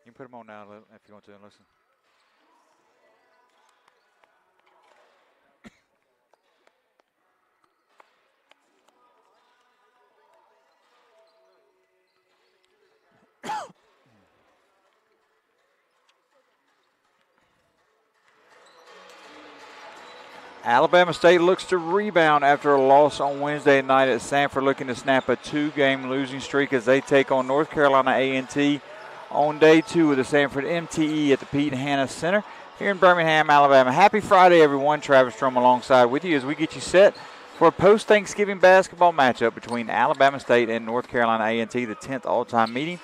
You can put them on now if you want to and listen. Alabama State looks to rebound after a loss on Wednesday night at Sanford, looking to snap a 2-game losing streak as they take on North Carolina A&T on day 2 of the Sanford MTE at the Pete Hanna Center here in Birmingham, Alabama. Happy Friday, everyone. Travis Strom alongside with you as we get you set for a post-Thanksgiving basketball matchup between Alabama State and North Carolina A&T, the 10th all-time meeting.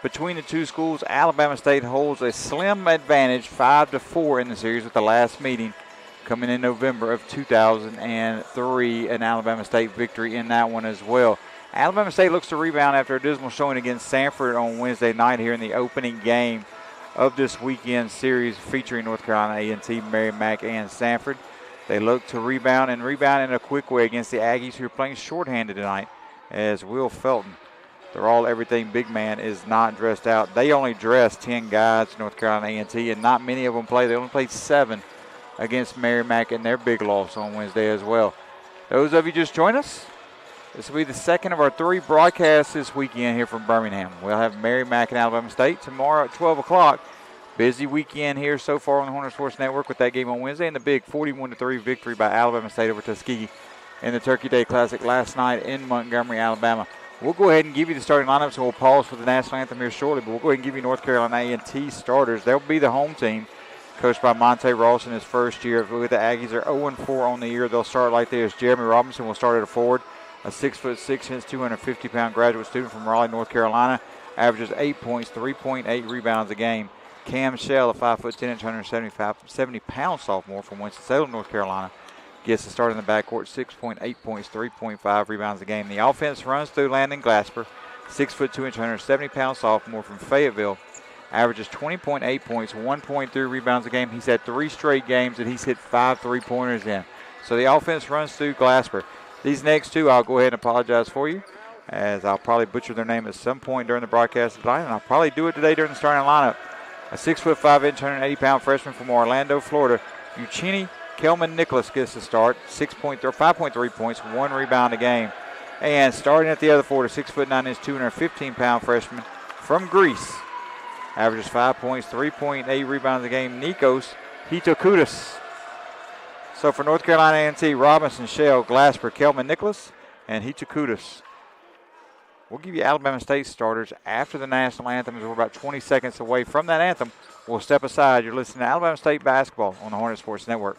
Between the two schools, Alabama State holds a slim advantage, 5-4 in the series, with the last meeting coming in November of 2003, an Alabama State victory in that one as well. Alabama State looks to rebound after a dismal showing against Sanford on Wednesday night here in the opening game of this weekend series featuring North Carolina A&T, Merrimack, and Sanford. They look to rebound in a quick way against the Aggies, who are playing shorthanded tonight, as Will Felton, their all-everything big man, is not dressed out. They only dressed 10 guys, North Carolina A&T, and not many of them play. They only played 7 against Merrimack in their big loss on Wednesday as well. Those of you just joined us, this will be the second of our 3 broadcasts this weekend here from Birmingham. We'll have Merrimack and Alabama State tomorrow at 12 o'clock. Busy weekend here so far on the Hornet Sports Network with that game on Wednesday and the big 41-3 victory by Alabama State over Tuskegee in the Turkey Day Classic last night in Montgomery, Alabama. We'll go ahead and give you the starting lineup, so we'll pause for the national anthem here shortly, but we'll go ahead and give you North Carolina A&T starters. They'll be the home team, coached by Monte Ross in his first year. With the Aggies, are 0-4 on the year. They'll start like this. Jeremy Robinson will start at a forward, a 6'6", 250-pound graduate student from Raleigh, North Carolina, averages 8 points, 3.8 rebounds a game. Cam Shell, a 5'10", 170-pound sophomore from Winston-Salem, North Carolina, gets the start in the backcourt, 6.8 points, 3.5 rebounds a game. The offense runs through Landon Glasper, 6'2", 170-pound sophomore from Fayetteville, averages 20.8 points, 1.3 rebounds a game. He's had 3 straight games that he's hit 5 3-pointers in. So the offense runs through Glasper. These next 2, I'll go ahead and apologize for you, as I'll probably butcher their name at some point during the broadcast tonight, and I'll probably do it today during the starting lineup. A 6'5", 180-pound freshman from Orlando, Florida, Uchenni Kelman Nicholas gets the start, 5.3 points, 1 rebound a game. And starting at the other forward, a 6'9", 215-pound freshman from Greece, averages 5 points, 3.8 rebounds a game, Nikos Hitokoutas. So for North Carolina A&T, Robinson, Shell, Glasper, Kelman Nicholas, and Hitokoutas. We'll give you Alabama State starters after the national anthem, as we're about 20 seconds away from that anthem. We'll step aside. You're listening to Alabama State basketball on the Hornet Sports Network.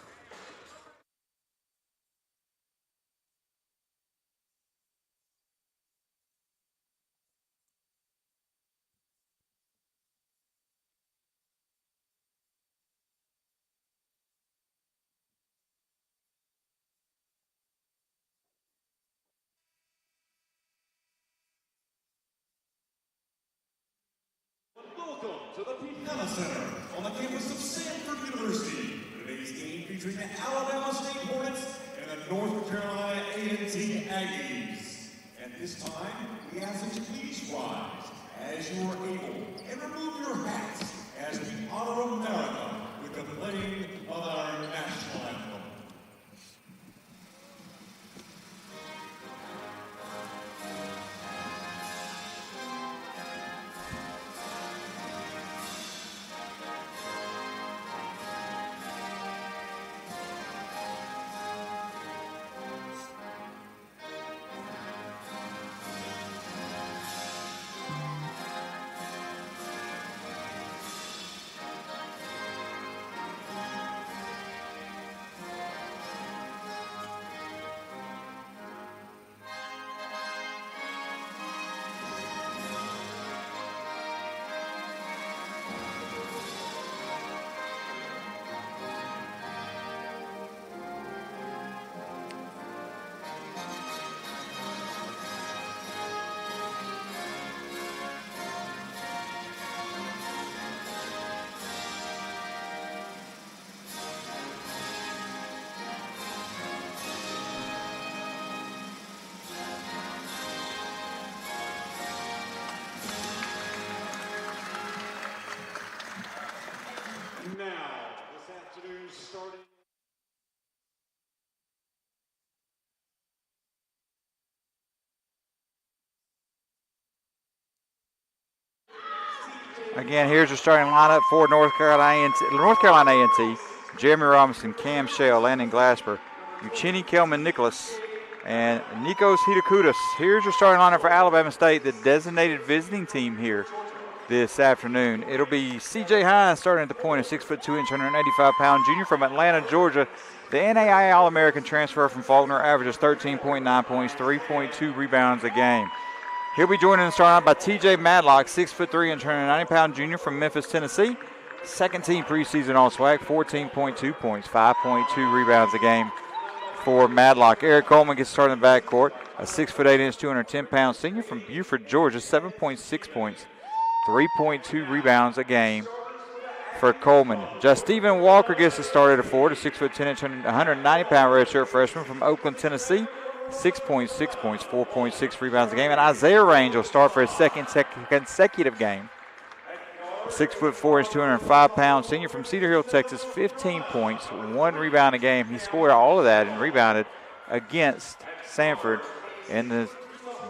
Welcome to the Pete Hanna Center on the campus of Sanford University. Today's game featuring the Alabama State Hornets and the North Carolina A&T Aggies. At this time, we ask that you please rise as you are able and remove your hats as we honor America with the playing of our national anthem. Again, here's your starting lineup for North Carolina A&T. Jeremy Robinson, Cam Shell, Landon Glasper, Uchenni Kelman Nicholas, and Nikos Hitakutis. Here's your starting lineup for Alabama State, the designated visiting team here this afternoon. It'll be C.J. Hines starting at the point, a 6'2", 185-pound junior from Atlanta, Georgia. The NAIA All-American transfer from Faulkner, averages 13.9 points, 3.2 rebounds a game. He'll be joined in the starting lineup by T.J. Madlock, 6'3", 190-pound junior from Memphis, Tennessee. Second team preseason All-SWAC, 14.2 points, 5.2 rebounds a game for Madlock. Eric Coleman gets started in the backcourt, a 6'8", 210-pound senior from Buford, Georgia, 7.6 points, 3.2 rebounds a game for Coleman. Justeven Walker gets started at forward, a 6'10", 190-pound redshirt freshman from Oakland, Tennessee, 6.6 points, 4.6 rebounds a game. And Isaiah Range will start for his second consecutive game. 6'4", 205-pound senior from Cedar Hill, Texas, 15 points, 1 rebound a game. He scored all of that and rebounded against Sanford in the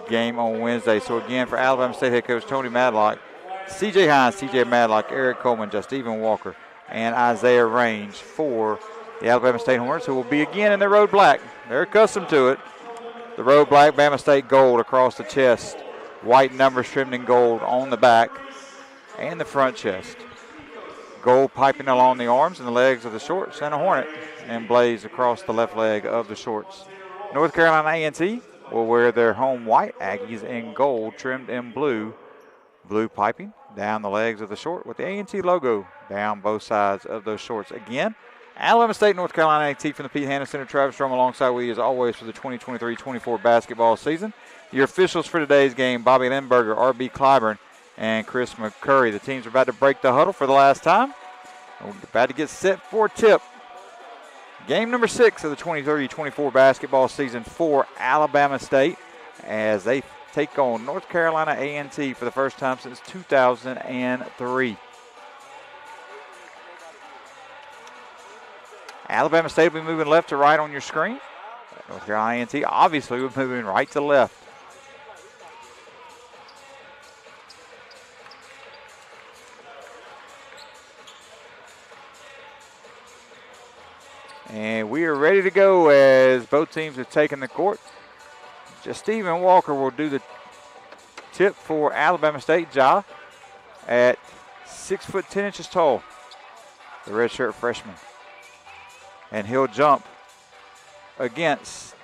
game on Wednesday. So again, for Alabama State head coach Tony Madlock, C.J. Hines, T.J. Madlock, Eric Coleman, Justeven Walker, and Isaiah Range for the Alabama State Hornets, who will be again in the road black. They're accustomed to it. The road black, Bama State gold across the chest, white numbers trimmed in gold on the back and the front chest. Gold piping along the arms and the legs of the shorts, and a hornet emblazed across the left leg of the shorts. North Carolina A&T will wear their home white Aggies in gold trimmed in blue. Blue piping down the legs of the short with the A&T logo down both sides of those shorts. Again, Alabama State, North Carolina A&T from the Pete Hanna Center. Travis Strom alongside we as always for the 2023-24 basketball season. Your officials for today's game, Bobby Lindberger, R.B. Clyburn, and Chris McCurry. The teams are about to break the huddle for the last time. We're about to get set for tip. Game number 6 of the 2023-24 basketball season for Alabama State as they take on North Carolina A&T for the first time since 2003. Alabama State will be moving left to right on your screen. North Carolina A&T obviously will be moving right to left. And we are ready to go as both teams have taken the court. Justeven Walker will do the tip for Alabama State. Ja at 6'10" tall, the redshirt freshman. And he'll jump against,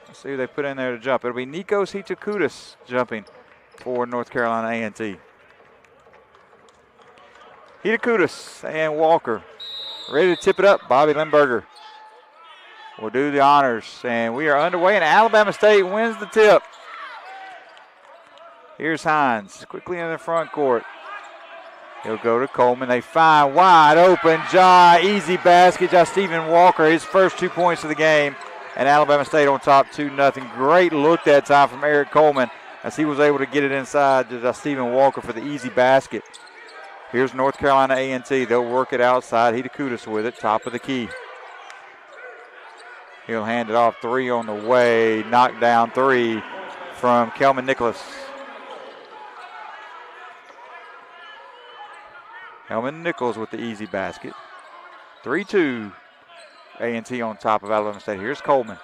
let's see who they put in there to jump. It'll be Nikos Hitakutis jumping for North Carolina A&T. Hitakutis and Walker ready to tip it up. Bobby Lindberger will do the honors, and we are underway, and Alabama State wins the tip. Here's Hines quickly in the front court. He'll go to Coleman. They find wide open Ja. Easy basket. Justeven Walker, his first 2 points of the game, and Alabama State on top 2-0. Great look that time from Eric Coleman as he was able to get it inside to Justeven Walker for the easy basket. Here's North Carolina A&T. They'll work it outside. Hitakutis with it, top of the key. He'll hand it off. 3 on the way. Knocked down 3 from Kelman Nicholas. Kelman Nichols with the easy basket. 3-2. A&T on top of Alabama State. Here's Coleman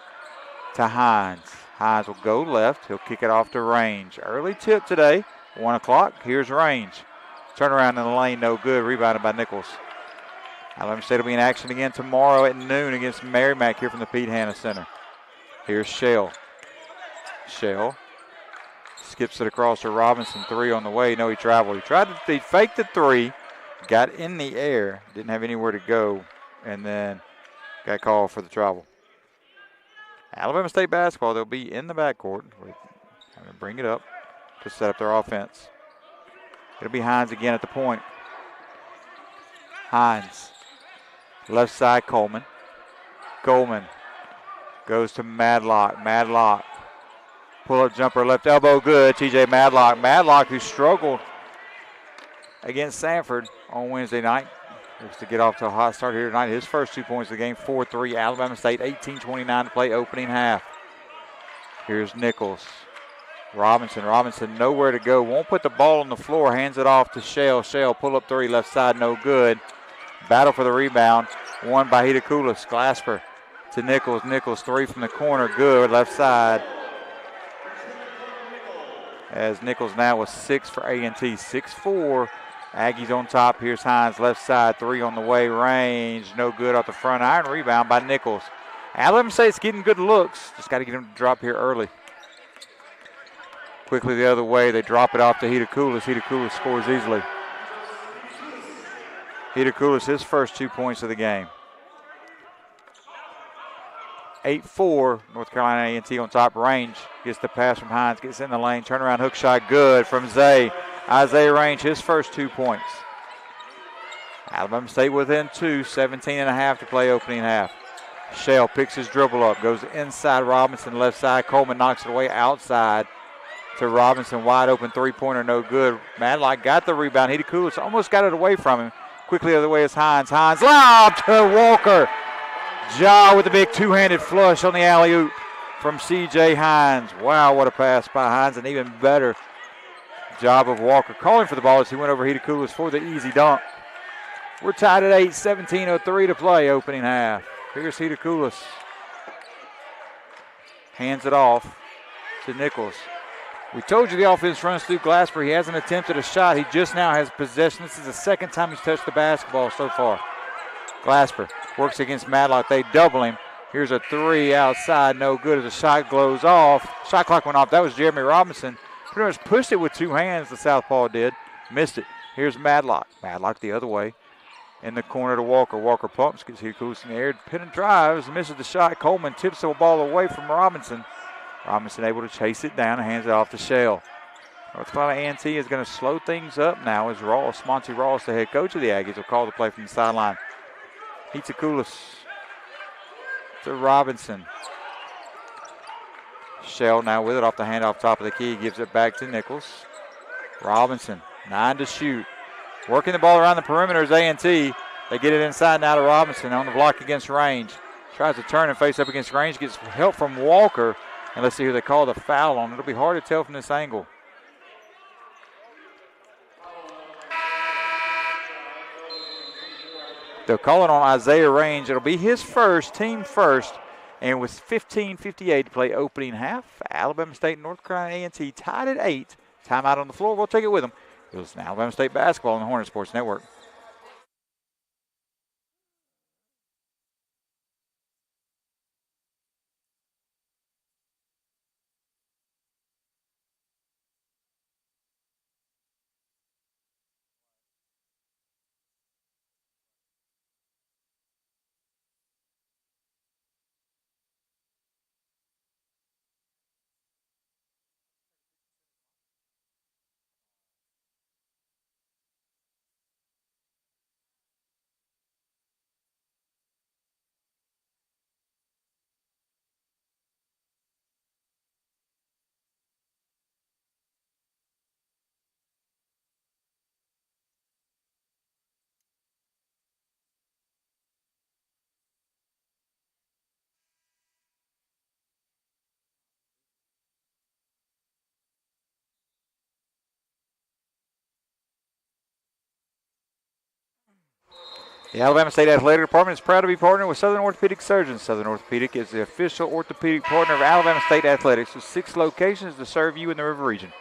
to Hines. Hines will go left. He'll kick it off to Range. Early tip today. 1 o'clock. Here's Range. Turnaround in the lane. No good. Rebounded by Nichols. Alabama State will be in action again tomorrow at noon against Merrimack here from the Pete Hanna Center. Here's Shell. Shell skips it across to Robinson. 3 on the way. No, he traveled. He faked the 3, got in the air, didn't have anywhere to go, and then got called for the travel. Alabama State basketball, they'll be in the backcourt. We're going to bring it up to set up their offense. It'll be Hines again at the point. Hines. Left side, Coleman. Coleman goes to Madlock. Madlock. Pull-up jumper, left elbow, good. T.J. Madlock. Madlock, who struggled against Sanford on Wednesday night. Looks to get off to a hot start here tonight. His first 2 points of the game, 4-3. Alabama State, 18:29 to play opening half. Here's Nichols. Robinson nowhere to go. Won't put the ball on the floor. Hands it off to Shell. Shell pull up three left side, no good. Battle for the rebound. Won by Hitakulis. Glasper to Nichols. Nichols three from the corner, good left side. As Nichols now with 6 for A&T, 6-4. Aggies on top. Here's Hines left side, three on the way, range, no good off the front iron. Rebound by Nichols. Alabama State's getting good looks. Just got to get him to drop here early. Quickly the other way, they drop it off to Hitakulis. Hitakulis scores easily. Hitakulis, his first 2 points of the game. 8-4, North Carolina A&T on top. Range gets the pass from Hines, gets in the lane, turnaround hook shot, good from Zay. Isaiah Range, his first 2 points. Alabama State within 2, 17.5 to play opening half. Shell picks his dribble up, goes inside Robinson, left side. Coleman knocks it away outside to Robinson, wide open three-pointer, no good. Madlock got the rebound. Hitakulis almost got it away from him. Quickly the other way is Hines. Hines lob to Walker. Ja with a big two-handed flush on the alley-oop from C.J. Hines. Wow, what a pass by Hines, and even better job of Walker calling for the ball as he went over Hitakulis for the easy dunk. We're tied at 8, 17:03 to play opening half. Here's Hitakulis. Hands it off to Nichols. We told you the offense runs through Glasper. He hasn't attempted a shot. He just now has possession. This is the second time he's touched the basketball so far. Glasper works against Madlock. They double him. Here's a three outside. No good as the shot glows off. Shot clock went off. That was Jeremy Robinson. Pretty much pushed it with 2 hands, the southpaw did. Missed it. Here's Madlock. Madlock the other way. In the corner to Walker. Walker pumps, gets Hitakulis in the air. Pin and drives, misses the shot. Coleman tips the ball away from Robinson. Robinson able to chase it down and hands it off to Shell. North Carolina A&T is going to slow things up now as Monty Ross, the head coach of the Aggies, will call the play from the sideline. Hitakulis to Robinson. Shell now with it off the handoff top of the key. Gives it back to Nichols. Robinson, 9 to shoot. Working the ball around the perimeter is A&T. They get it inside now to Robinson on the block against Range. Tries to turn and face up against Range. Gets help from Walker. And let's see who they call the foul on. It'll be hard to tell from this angle. They'll call it on Isaiah Range. It'll be his first, team first. And with 15:58 to play opening half, Alabama State and North Carolina A&T tied at 8. Timeout on the floor. We'll take it with them. It was Alabama State basketball on the Hornet Sports Network. The Alabama State Athletic Department is proud to be partnered with Southern Orthopedic Surgeons. Southern Orthopedic is the official orthopedic partner of Alabama State Athletics with 6 locations to serve you in the River Region.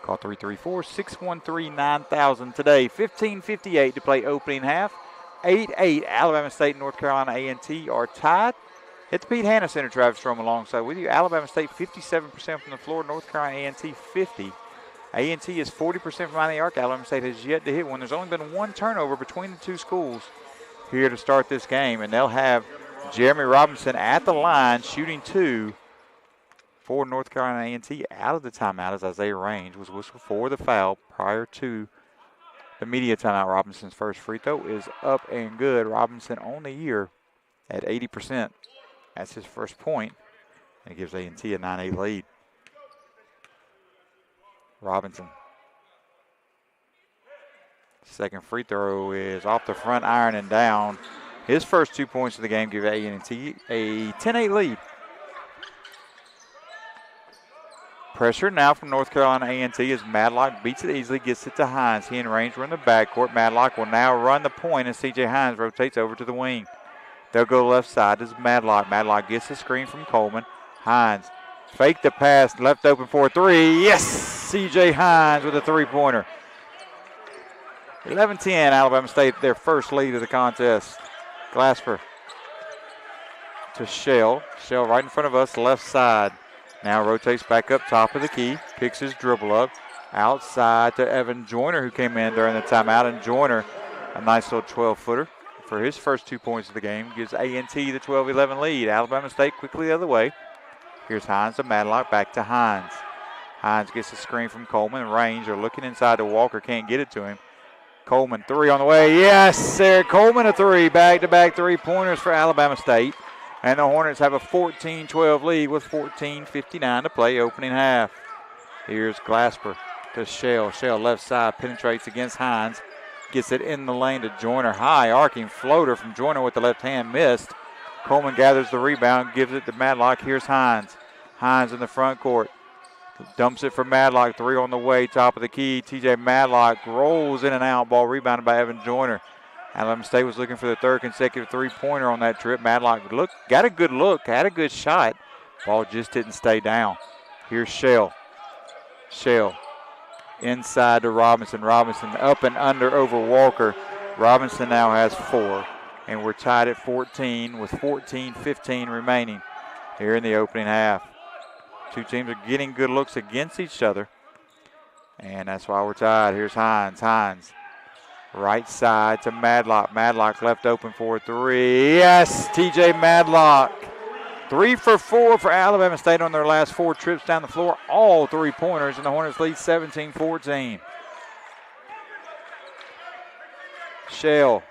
Call 334-613-9000 today. 15:58 to play opening half. 8-8. Alabama State and North Carolina A&T are tied. At the Pete Hanna Center, Travis Strom alongside with you. Alabama State 57% from the floor. North Carolina A&T 50. A&T is 40% from behind the arc. Alabama State has yet to hit one. There's only been 1 turnover between the 2 schools here to start this game, and they'll have Jeremy Robinson at the line shooting 2 for North Carolina A&T. Out of the timeout as Isaiah Range was whistled for the foul prior to the media timeout. Robinson's first free throw is up and good. Robinson on the year at 80%. That's his first point, and it gives A&T a 9-8 lead. Robinson. Second free throw is off the front iron and down. His first 2 points of the game give A&T a 10-8 lead. Pressure now from North Carolina A&T as Madlock beats it easily, gets it to Hines. He and Ranger in the backcourt. Madlock will now run the point as C.J. Hines rotates over to the wing. They'll go left side as Madlock. Madlock gets the screen from Coleman. Hines fake the pass, left open for a three. Yes! C.J. Hines with a three-pointer. 11-10, Alabama State, their first lead of the contest. Glasper to Shell. Shell right in front of us, left side. Now rotates back up top of the key, picks his dribble up. Outside to Evan Joyner, who came in during the timeout. And Joyner, a nice little 12-footer for his first 2 points of the game, gives A&T the 12-11 lead. Alabama State quickly the other way. Here's Hines to Madlock, back to Hines. Hines gets a screen from Coleman. Range are looking inside to Walker, can't get it to him. Coleman, three on the way. Yes, Eric Coleman, a three. Back-to-back three-pointers for Alabama State. And the Hornets have a 14-12 lead with 14:59 to play, opening half. Here's Glasper to Shell. Shell left side, penetrates against Hines. Gets it in the lane to Joyner. High arcing floater from Joyner with the left hand, missed. Coleman gathers the rebound, gives it to Madlock. Here's Hines. Hines in the front court. Dumps it for Madlock, three on the way, top of the key. TJ Madlock rolls in and out, ball rebounded by Evan Joyner. Alabama State was looking for the third consecutive three-pointer on that trip. Madlock got a good look, had a good shot. Ball just didn't stay down. Here's Shell. Shell inside to Robinson. Robinson up and under over Walker. Robinson now has 4, and we're tied at 14 with 14:15 remaining here in the opening half. Two teams are getting good looks against each other, and that's why we're tied. Here's Hines. Hines. Right side to Madlock. Madlock left open for a three. Yes, TJ Madlock. 3 for 4 for Alabama State on their last 4 trips down the floor. All three-pointers, and the Hornets lead 17-14. Shell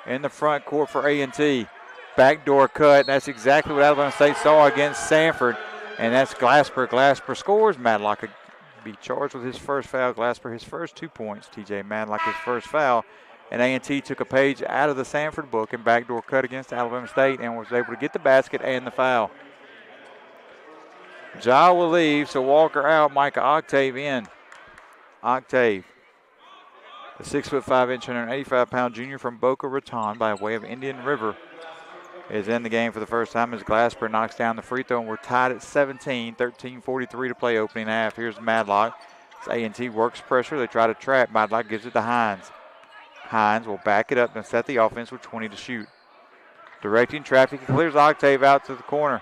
in the front court for A&T. Backdoor cut. That's exactly what Alabama State saw against Sanford, and that's Glasper. Glasper scores. Madlock could be charged with his first foul. Glasper his first 2 points. TJ Madlock his first foul. And A&T took a page out of the Sanford book and backdoor cut against Alabama State and was able to get the basket and the foul. Ja will leave, so Walker out, Micah Octave in. Octave, the 6'5", 185-pound junior from Boca Raton by way of Indian River, is in the game for the first time as Glasper knocks down the free throw, and we're tied at 17, 13:43 to play opening half. Here's Madlock. As A&T works pressure, they try to trap. Madlock gives it to Hines. Hines will back it up and set the offense with 20 to shoot. Directing traffic, he clears Octave out to the corner.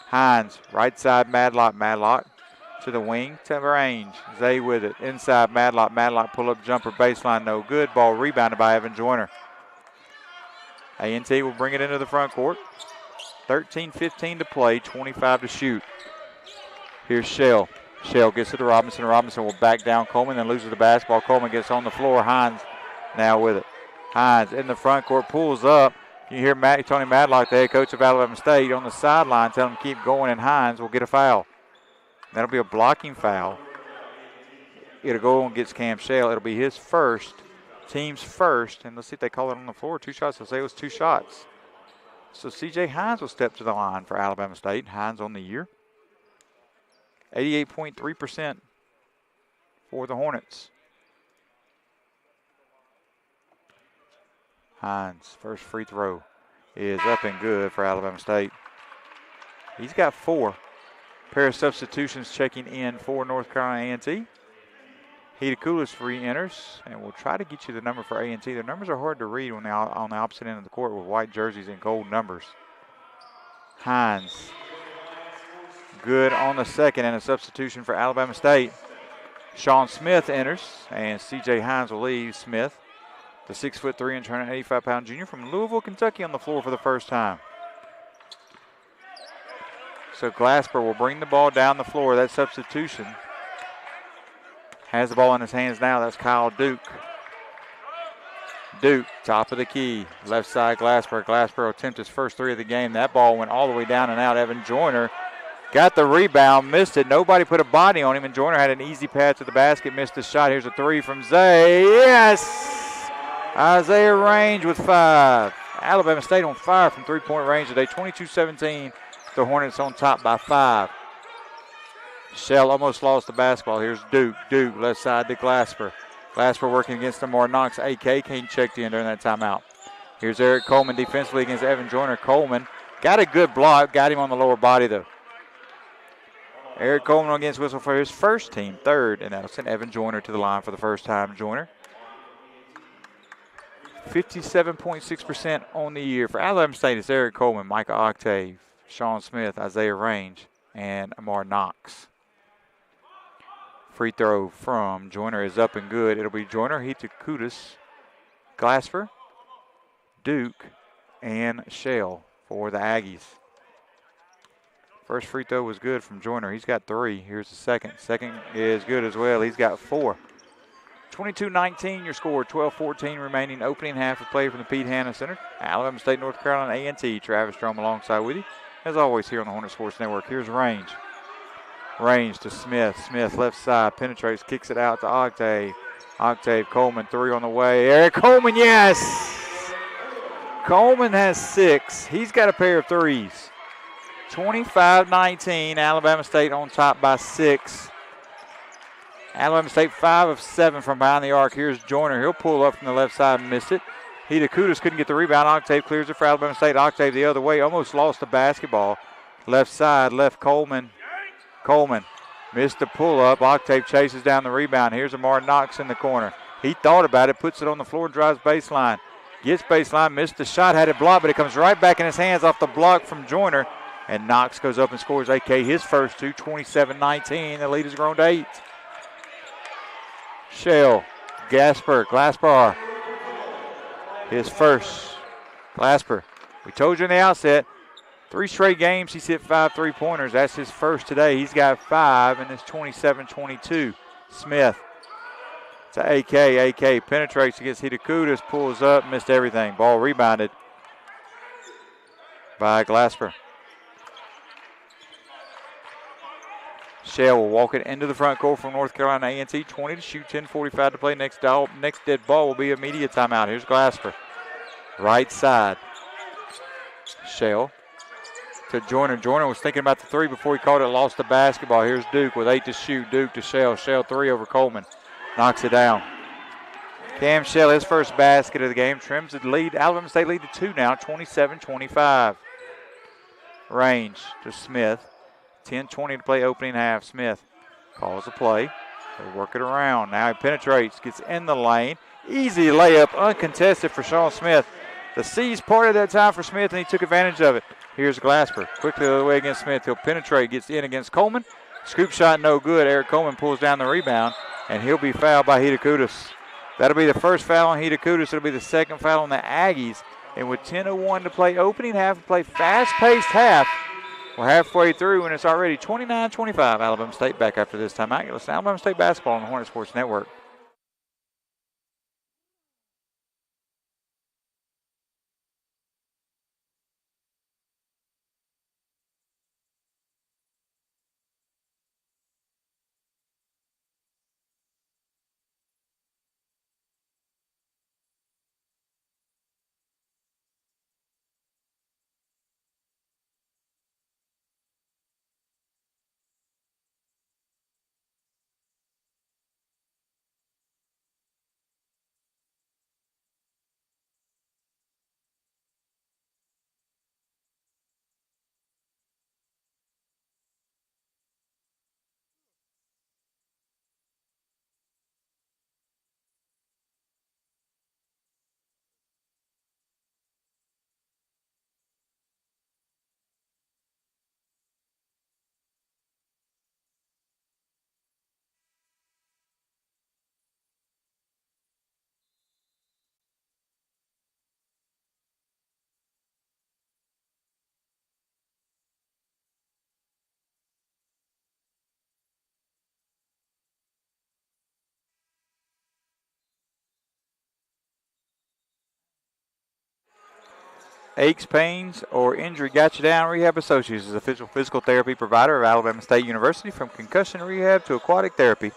Hines, right side Madlock. Madlock to the wing to Range. Zay with it. Inside Madlock. Madlock pull up jumper baseline, no good. Ball rebounded by Evan Joyner. A&T will bring it into the front court. 13:15 to play, 25 to shoot. Here's Shell. Shell gets it to Robinson. Robinson will back down Coleman, then loses the basketball. Coleman gets on the floor. Hines now with it. Hines in the front court, pulls up. You hear Tony Madlock, the head coach of Alabama State, on the sideline, tell him to keep going, and Hines will get a foul. That'll be a blocking foul. It'll go and gets Cam Shell. It'll be his first, team's first, and let's see if they call it on the floor. 2 shots. They'll say it was 2 shots. So C.J. Hines will step to the line for Alabama State. Hines on the year. 88.3% for the Hornets. Hines, first free throw is up and good for Alabama State. He's got 4. Pair of substitutions checking in for North Carolina A&T. Hitakulis re-enters, and we'll try to get you the number for A&T. Their numbers are hard to read when they're on the opposite end of the court with white jerseys and gold numbers. Hines, good on the second, and a substitution for Alabama State. Sean Smith enters, and C.J. Hines will leave. Smith, the 6'3", 185-pound junior from Louisville, Kentucky, on the floor for the first time. So Glasper will bring the ball down the floor. That substitution has the ball in his hands now. That's Kyle Duke. Duke, top of the key. Left side Glasper. Glasper will attempt his first 3 of the game. That ball went all the way down and out. Evan Joyner got the rebound, missed it. Nobody put a body on him, and Joyner had an easy pass to the basket, missed the shot. Here's a 3 from Zay. Yes! Isaiah Range with 5. Alabama State on fire from three-point range today. 22-17. The Hornets on top by 5. Shell almost lost the basketball. Here's Duke. Duke left side to Glasper. Glasper working against Lamar Knox. AK can't check in during that timeout. Here's Eric Coleman defensively against Evan Joyner. Coleman got a good block. Got him on the lower body, though. Eric Coleman against whistle for his first team, third, and that'll send Evan Joyner to the line for the first time. Joyner, 57.6% on the year. For Alabama State, it's Eric Coleman, Micah Octave, Sean Smith, Isaiah Range, and Amar Knox. Free throw from Joyner is up and good. It'll be Joyner, Heath-Kudus, Glasper, Duke, and Shell for the Aggies. First free throw was good from Joyner. He's got 3. Here's the second. Second is good as well. He's got 4. 22-19 your score. 12-14 remaining. Opening half of play from the Pete Hanna Center. Alabama State, North Carolina A&T. Travis Strom alongside with you. As always here on the Hornet Sports Network. Here's Range. Range to Smith. Smith left side. Penetrates. Kicks it out to Octave. Octave Coleman. 3 on the way. Eric Coleman, yes! Coleman has 6. He's got a pair of 3s. 25-19, Alabama State on top by 6. Alabama State 5 of 7 from behind the arc. Here's Joyner. He'll pull up from the left side and missed it. Heath-Kudus couldn't get the rebound. Octave clears it for Alabama State. Octave the other way. Almost lost the basketball. Left side, left Coleman. Coleman missed the pull-up. Octave chases down the rebound. Here's Amar Knox in the corner. He thought about it, puts it on the floor, drives baseline. Gets baseline, missed the shot, had it blocked, but it comes right back in his hands off the block from Joyner. And Knox goes up and scores AK his first 2, 27-19. The lead has grown to 8. Shell, Glasper, his first. Glasper, we told you in the outset, 3 straight games he's hit 5 3-pointers. That's his first today. He's got 5, and it's 27-22. Smith to AK. AK penetrates against Heath-Kudus, pulls up, missed everything. Ball rebounded by Glasper. Shell will walk it into the front court from North Carolina A&T. 20 to shoot, 10:45 to play. Next dead ball will be a media timeout. Here's Glasper. Right side. Shell to Joyner. Joyner was thinking about the 3 before he caught it, lost the basketball. Here's Duke with 8 to shoot. Duke to Shell. Shell 3 over Coleman. Knocks it down. Cam Shell, his first basket of the game, trims the lead. Alabama State lead to 2 now, 27-25. Range to Smith. 10:20 to play opening half. Smith calls the play. They work it around. Now he penetrates, gets in the lane. Easy layup, uncontested for Sean Smith. The C's parted that time for Smith, and he took advantage of it. Here's Glasper. Quickly the other way against Smith. He'll penetrate, gets in against Coleman. Scoop shot no good. Eric Coleman pulls down the rebound, and he'll be fouled by Heath-Kudus. That'll be the first foul on Heath-Kudus. It'll be the second foul on the Aggies. And with 10:01 to play, opening half to play, fast-paced half. We're halfway through, and it's already 29-25. Alabama State back after this timeout. You're listening to Alabama State basketball on the Hornet Sports Network. Aches, pains, or injury got you down? Rehab Associates is official physical therapy provider of Alabama State University. From concussion rehab to aquatic therapy,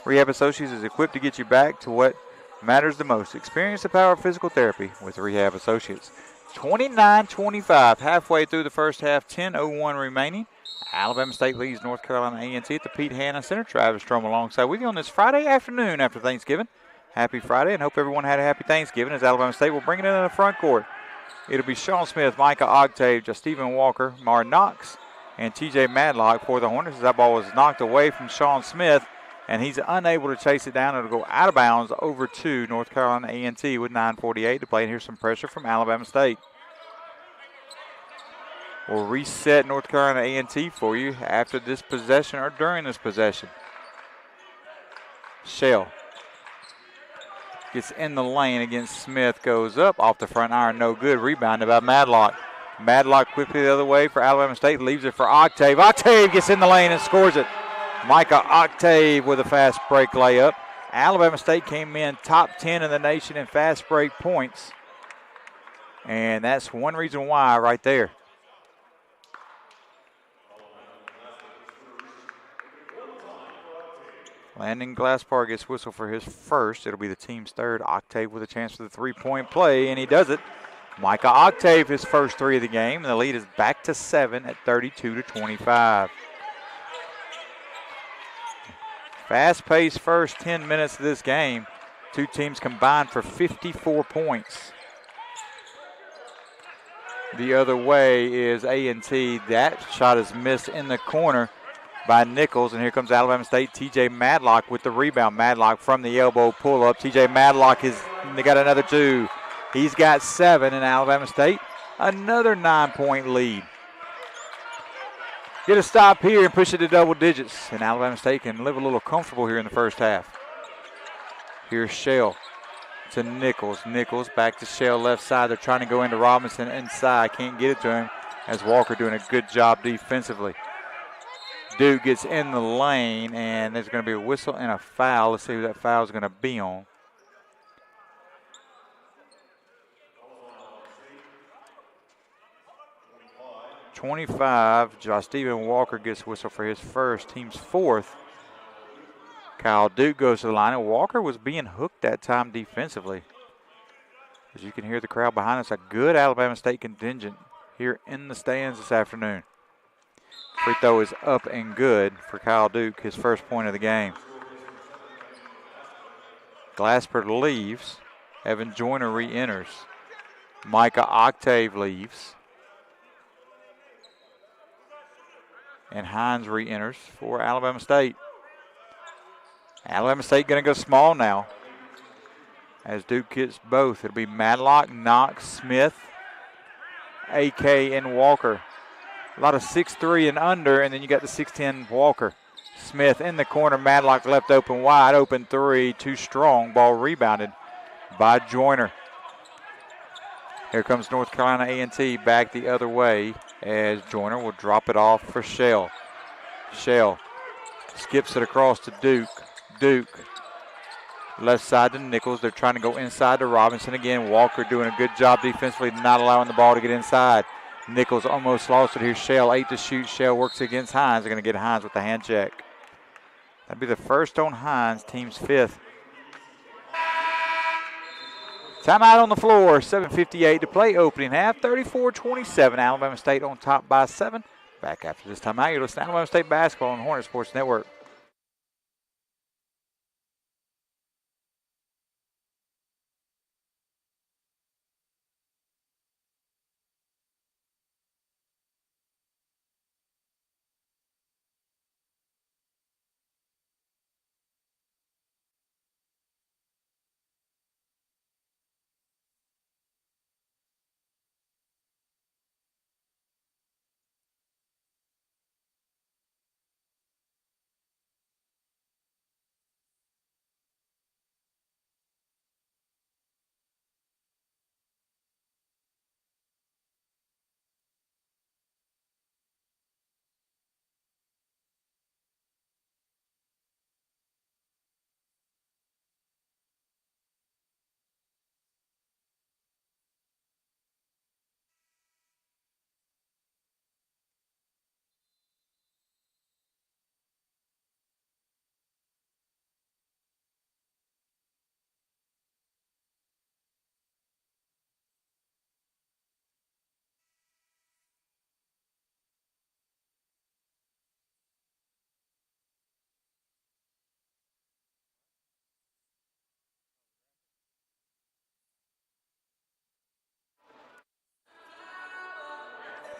Rehab Associates is equipped to get you back to what matters the most. Experience the power of physical therapy with Rehab Associates. 29-25, halfway through the first half, 10:01 remaining. Alabama State leads North Carolina A&T at the Pete Hanna Center. Travis Strom alongside with you on this Friday afternoon after Thanksgiving. Happy Friday, and hope everyone had a happy Thanksgiving as Alabama State will bring it in the front court. It'll be Sean Smith, Micah Octave, Stephen Walker, Mar Knox, and TJ Madlock for the Hornets as that ball was knocked away from Sean Smith, and he's unable to chase it down. It'll go out of bounds over to North Carolina A&T with 9:48 to play, and here's some pressure from Alabama State. We'll reset North Carolina A&T for you after this possession or during this possession. Shell gets in the lane against Smith, goes up off the front iron, no good. Rebounded by Madlock. Madlock quickly the other way for Alabama State, leaves it for Octave. Octave gets in the lane and scores it. Micah Octave with a fast break layup. Alabama State came in top 10 in the nation in fast break points, and that's one reason why right there. Landon Glaspar gets whistled for his first. It'll be the team's third. Octave with a chance for the three-point play, and he does it. Micah Octave, his first three of the game, and the lead is back to 7 at 32-25. Fast-paced first 10 minutes of this game. Two teams combined for 54 points. The other way is A&T. That shot is missed in the corner by Nichols, and here comes Alabama State. TJ Madlock with the rebound. Madlock from the elbow pull-up. TJ Madlock they got another two. He's got 7, and Alabama State another 9-point lead. Get a stop here and push it to double digits, and Alabama State can live a little comfortable here in the first half. Here's Shell to Nichols. Nichols back to Shell left side. They're trying to go into Robinson inside. Can't get it to him as Walker doing a good job defensively. Duke gets in the lane, and there's going to be a whistle and a foul. Let's see who that foul is going to be on. .25, Stephen Walker gets whistled for his first, team's fourth. Kyle Duke goes to the line, and Walker was being hooked that time defensively. As you can hear the crowd behind us, a good Alabama State contingent here in the stands this afternoon. Free throw is up and good for Kyle Duke, his first point of the game. Glasper leaves. Evan Joyner re-enters. Micah Octave leaves. And Hines re-enters for Alabama State. Alabama State going to go small now as Duke gets both. It'll be Madlock, Knox, Smith, AK, and Walker. A lot of 6'3" and under, and then you got the 6'10" Walker. Smith in the corner, Madlock left open, wide open three, too strong. Ball rebounded by Joyner. Here comes North Carolina A&T back the other way as Joyner will drop it off for Shell. Shell skips it across to Duke. Duke left side to Nichols. They're trying to go inside to Robinson again. Walker doing a good job defensively, not allowing the ball to get inside. Nichols almost lost it. Here's Shell, 8 to shoot. Shell works against Hines. They're going to get Hines with the hand check. That'd be the first on Hines, team's 5th. Timeout on the floor, 7:58 to play, opening half, 34-27. Alabama State on top by 7. Back after this timeout, you're listening to Alabama State basketball on Hornet Sports Network.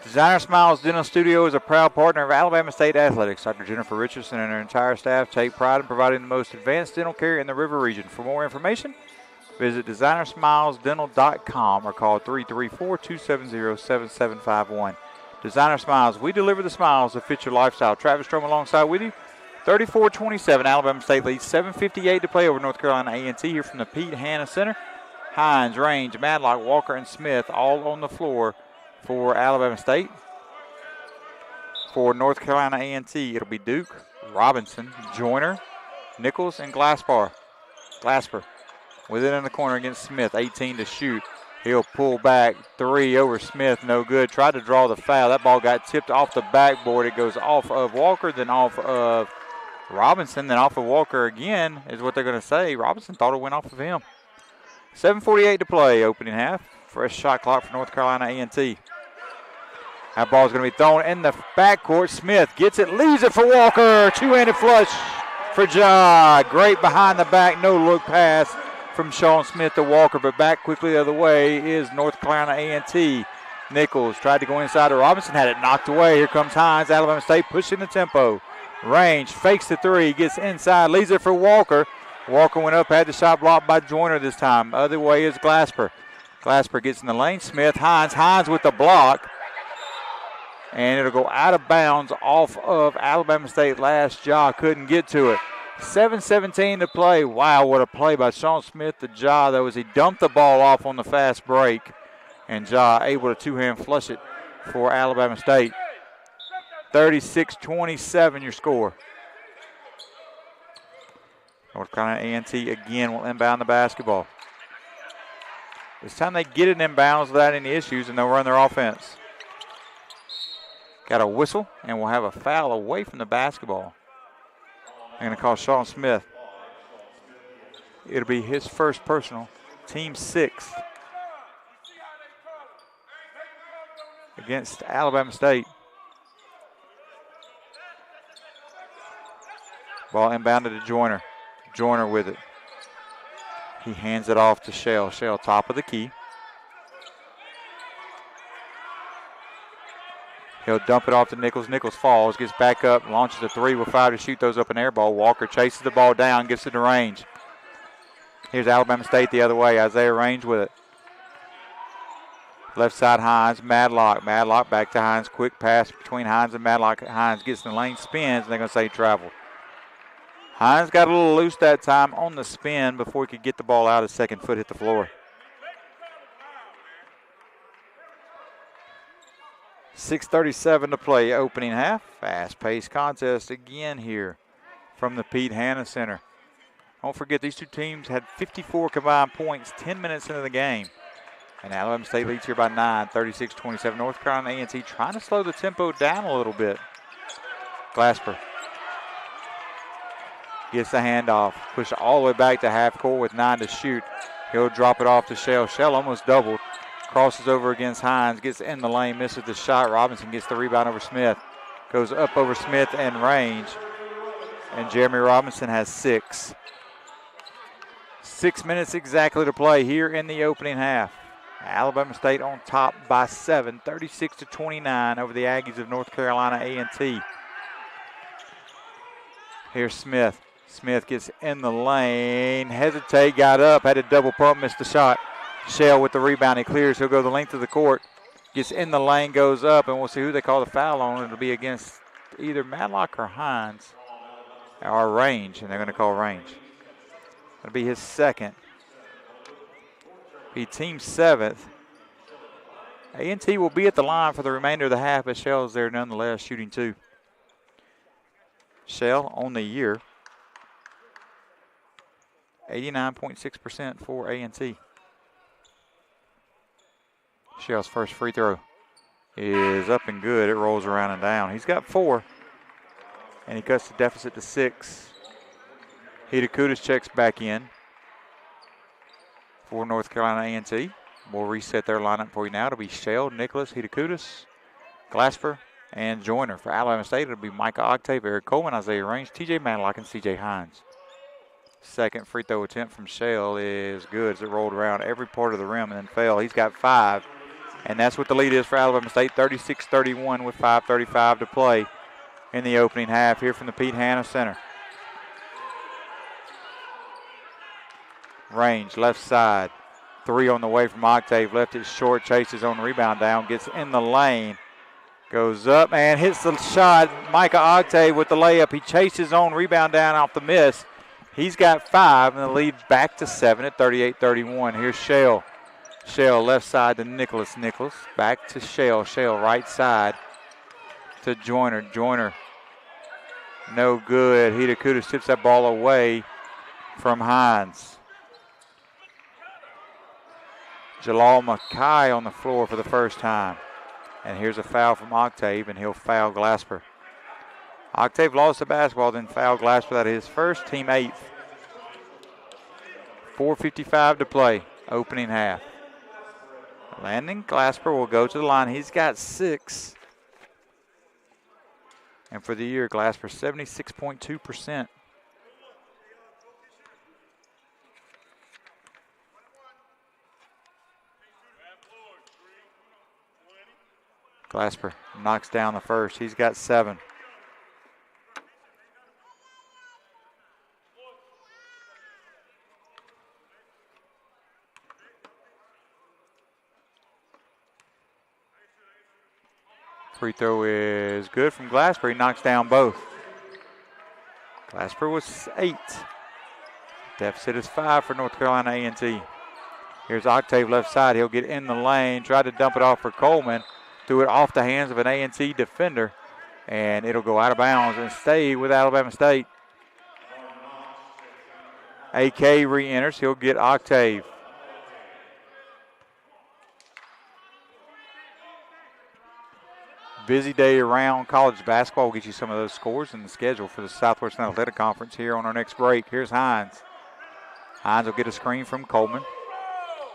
Designer Smiles Dental Studio is a proud partner of Alabama State Athletics. Dr. Jennifer Richardson and her entire staff take pride in providing the most advanced dental care in the River region. For more information, visit designersmilesdental.com or call 334-270-7751. Designer Smiles, we deliver the smiles that fit your lifestyle. Travis Strom alongside with you. 34-27, Alabama State leads. 7:58 to play over North Carolina A&T here from the Pete Hanna Center. Hines, Range, Madlock, Walker, and Smith all on the floor for Alabama State. For North Carolina A&T, it'll be Duke, Robinson, Joyner, Nichols, and Glasper. With it in the corner against Smith, 18 to shoot. He'll pull back, 3 over Smith, no good. Tried to draw the foul. That ball got tipped off the backboard. It goes off of Walker, then off of Robinson, then off of Walker again is what they're going to say. Robinson thought it went off of him. 7:48 to play, opening half. Fresh shot clock for North Carolina A&T. That ball's going to be thrown in the backcourt. Smith gets it, leaves it for Walker. Two-handed flush for Ja. Great behind the back, no-look pass from Sean Smith to Walker, but back quickly the other way is North Carolina A&T. Nichols tried to go inside to Robinson, had it knocked away. Here comes Hines, Alabama State pushing the tempo. Range, fakes the three, gets inside, leaves it for Walker. Walker went up, had the shot blocked by Joyner this time. Other way is Glasper. Glasper gets in the lane. Smith, Hines with the block. And it'll go out of bounds off of Alabama State last. Ja couldn't get to it. 7:17 to play. Wow, what a play by Sean Smith to Ja, though, as he dumped the ball off on the fast break. And Ja able to two-hand flush it for Alabama State. 36-27 your score. North Carolina A&T again will inbound the basketball. This time they get it inbounds without any issues, and they'll run their offense. Got a whistle, and we'll have a foul away from the basketball. They're going to call Sean Smith. It'll be his first personal, team 6th against Alabama State. Ball inbounded to Joyner. Joyner with it. He hands it off to Shell. Shell top of the key. He'll dump it off to Nichols. Nichols falls, gets back up, launches a three with 5 to shoot, those up an air ball. Walker chases the ball down, gets it to Range. Here's Alabama State the other way. Isaiah Range with it. Left side Hines, Madlock. Madlock back to Hines. Quick pass between Hines and Madlock. Hines gets in the lane, spins, and they're going to say he traveled. Hines got a little loose that time on the spin before he could get the ball out. His second foot hit the floor. 6:37 to play, opening half. Fast-paced contest again here from the Pete Hanna Center. Don't forget, these two teams had 54 combined points 10 minutes into the game. And Alabama State leads here by 9, 36-27. North Carolina A&T trying to slow the tempo down a little bit. Glasper gets the handoff. Push all the way back to half court with 9 to shoot. He'll drop it off to Shell. Shell almost doubled. Crosses over against Hines. Gets in the lane. Misses the shot. Robinson gets the rebound over Smith. Goes up over Smith and Range. And Jeremy Robinson has 6. 6 minutes exactly to play here in the opening half. Alabama State on top by 7, 36-29 over the Aggies of North Carolina A&T. Here's Smith. Smith gets in the lane, hesitate, got up, had a double pump, missed the shot. Shell with the rebound, he clears, he'll go the length of the court. Gets in the lane, goes up, and we'll see who they call the foul on. It'll be against either Madlock or Hines, or Range, and they're going to call Range. It'll be his second. Be team 7th. A&T will be at the line for the remainder of the half, but Shell's there nonetheless, shooting 2. Shell on the year, 89.6% for A&T. Shell's first free throw is up and good. It rolls around and down. He's got 4, and he cuts the deficit to 6. Hitakutis checks back in for North Carolina A&T. We'll reset their lineup for you now. It'll be Shell, Nicholas, Hitakutis, Glasper, and Joyner. For Alabama State, it'll be Micah Octave, Eric Coleman, Isaiah Range, TJ Madlock, and CJ Hines. Second free throw attempt from Shell is good as it rolled around every part of the rim and then fell. He's got 5, And that's what the lead is for Alabama State, 36-31 with 5:35 to play in the opening half here from the Pete Hanna Center. Range, left side. 3 on the way from Octave. Left it short, chases on the rebound down, gets in the lane. Goes up and hits the shot. Micah Octave with the layup. He chases on, rebound down off the miss. He's got 5, and the lead back to 7 at 38-31. Here's Shell. Shell left side to Nicholas. Nicholas back to Shell. Shell right side to Joyner. Joyner no good. Hitakuda tips that ball away from Hines. Jalal Mackay on the floor for the first time. And here's a foul from Octave, and he'll foul Glasper. Octave lost the basketball, then fouled Glasper. That is his first, team 8th. 4:55 to play, opening half. Landon Glasper will go to the line. He's got 6. And for the year, Glasper 76.2%. Glasper knocks down the first. He's got 7. Free throw is good from Glasper. He knocks down both. Glasper was 8. Deficit is 5 for North Carolina A&T. Here's Octave left side. He'll get in the lane. Tried to dump it off for Coleman. Threw it off the hands of an A&T defender. And it'll go out of bounds and stay with Alabama State. AK re-enters. He'll get Octave. Busy day around college basketball. We'll get you some of those scores and the schedule for the Southwestern Athletic Conference here on our next break. Here's Hines. Hines will get a screen from Coleman.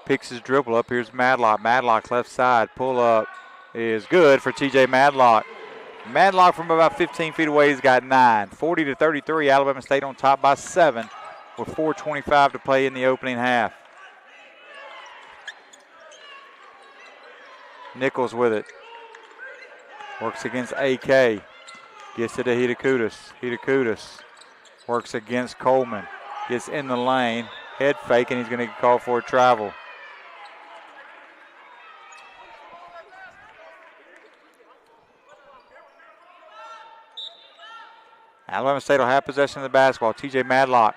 Picks his dribble up. Here's Madlock. Madlock's left side. Pull up is good for TJ Madlock. Madlock from about 15 feet away has got 9. 40-33. Alabama State on top by 7 with 4:25 to play in the opening half. Nichols with it. Works against AK. Gets it to Hitakudas. Hitakudas works against Coleman. Gets in the lane. Head fake, and he's going to get called for a travel. Alabama State will have possession of the basketball. TJ Madlock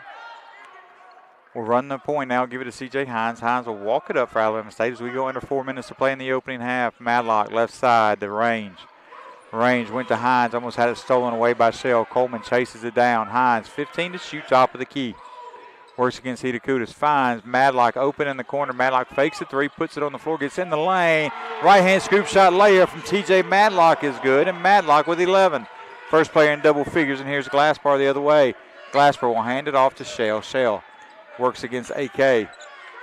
will run the point now. Give it to CJ Hines. Hines will walk it up for Alabama State as we go under 4 minutes to play in the opening half. Madlock left side to Range. Range went to Hines. Almost had it stolen away by Shell. Coleman chases it down. Hines 15 to shoot, top of the key. Works against Hitakudas. Finds Madlock open in the corner. Madlock fakes a 3, puts it on the floor, gets in the lane. Right-hand scoop shot layup from TJ Madlock is good, and Madlock with 11. First player in double figures, and here's Glasper the other way. Glasper will hand it off to Shell. Shell works against AK.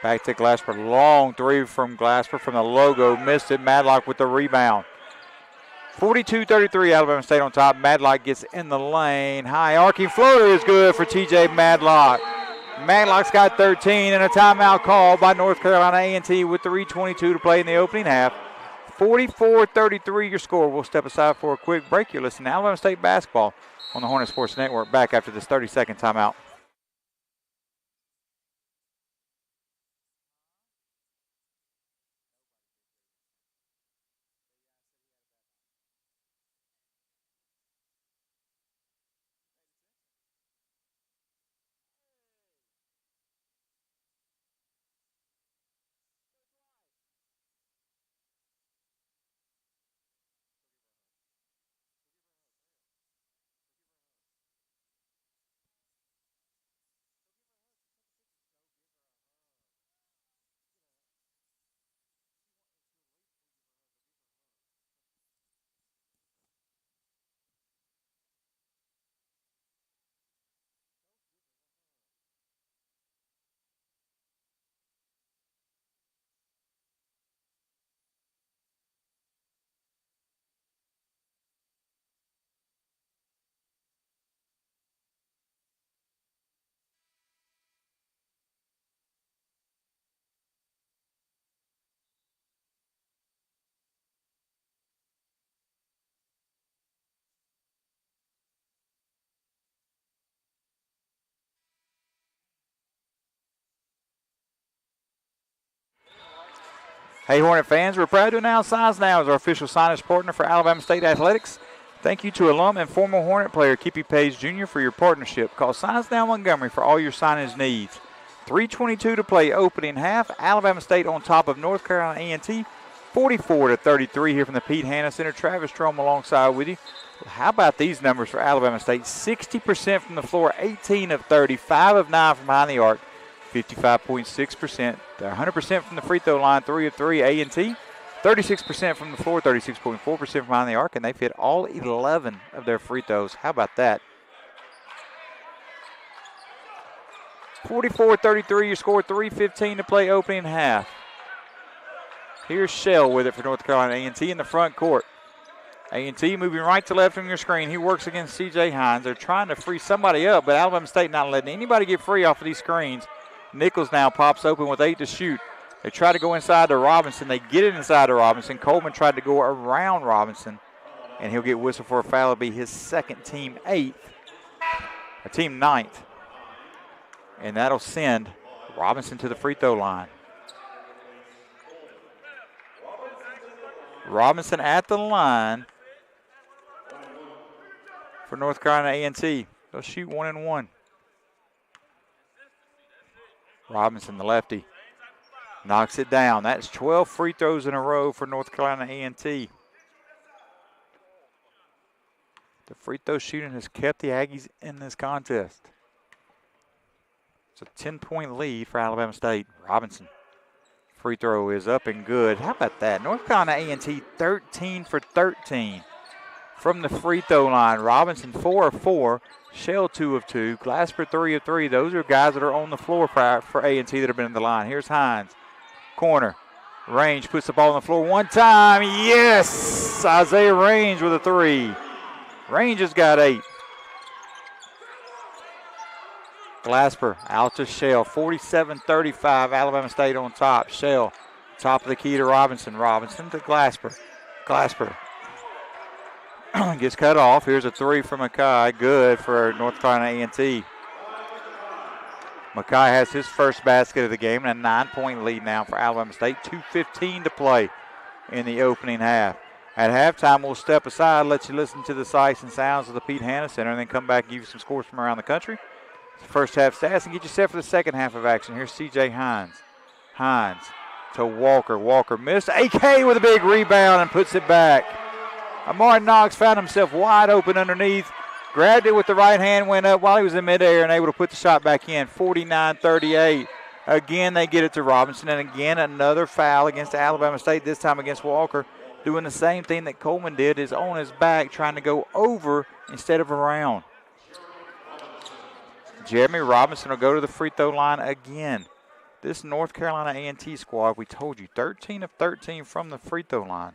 Back to Glasper. Long 3 from Glasper from the logo. Missed it. Madlock with the rebound. 42-33, Alabama State on top. Madlock gets in the lane. High arcing floater is good for TJ Madlock. Madlock's got 13, and a timeout called by North Carolina A&T with 3:22 to play in the opening half. 44-33 your score. We'll step aside for a quick break. You're listening to Alabama State basketball on the Hornet Sports Network. Back after this 30-second timeout. Hey, Hornet fans, we're proud to announce Size Now as our official signage partner for Alabama State Athletics. Thank you to alum and former Hornet player Kippy Page Jr. for your partnership. Call Size Now Montgomery for all your signage needs. 3:22 to play opening half. Alabama State on top of North Carolina A&T, 44-33 here from the Pete Hanna Center. Travis Strom alongside with you. How about these numbers for Alabama State? 60% from the floor, 18 of 30, 5 of 9 from behind the arc, 55.6%. They're 100% from the free throw line, 3 of 3. A&T, 36% from the floor, 36.4% from behind the arc, and they've hit all 11 of their free throws. How about that? 44-33, your score, 3:15 to play opening half. Here's Shell with it for North Carolina A&T in the front court. A&T moving right to left on your screen. He works against C.J. Hines. They're trying to free somebody up, but Alabama State not letting anybody get free off of these screens. Nichols now pops open with 8 to shoot. They try to go inside to Robinson. They get it inside to Robinson. Coleman tried to go around Robinson, and he'll get whistled for a foul. It'll be his second, team 8th, or team 9th. And that'll send Robinson to the free throw line. Robinson at the line for North Carolina A&T. They'll shoot 1 and 1. Robinson, the lefty, knocks it down. That's 12 free throws in a row for North Carolina A&T. The free throw shooting has kept the Aggies in this contest. It's a 10-point lead for Alabama State. Robinson, free throw is up and good. How about that? North Carolina A&T 13 for 13 from the free throw line. Robinson 4 of 4. Shell 2 of 2. Glasper 3 of 3. Those are guys that are on the floor for A&T that have been in the line. Here's Hines. Corner. Range puts the ball on the floor one time. Yes! Isaiah Range with a 3. Range has got 8. Glasper out to Shell. 47-35. Alabama State on top. Shell, top of the key to Robinson. Robinson to Glasper. Glasper gets cut off. Here's a 3 from Mackay. Good for North Carolina A&T. Mackay has his first basket of the game and a 9-point lead now for Alabama State. 2:15 to play in the opening half. At halftime, we'll step aside, let you listen to the sights and sounds of the Pete Hanna Center, and then come back and give you some scores from around the country. First half stats and get you set for the second half of action. Here's C.J. Hines. Hines to Walker. Walker missed. AK with a big rebound and puts it back. Amari Knox found himself wide open underneath. Grabbed it with the right hand, went up while he was in midair and able to put the shot back in. 49-38. Again, they get it to Robinson, and again another foul against Alabama State, this time against Walker. Doing the same thing that Coleman did, is on his back trying to go over instead of around. Jeremy Robinson will go to the free throw line again. This North Carolina A&T squad, we told you, 13 of 13 from the free throw line.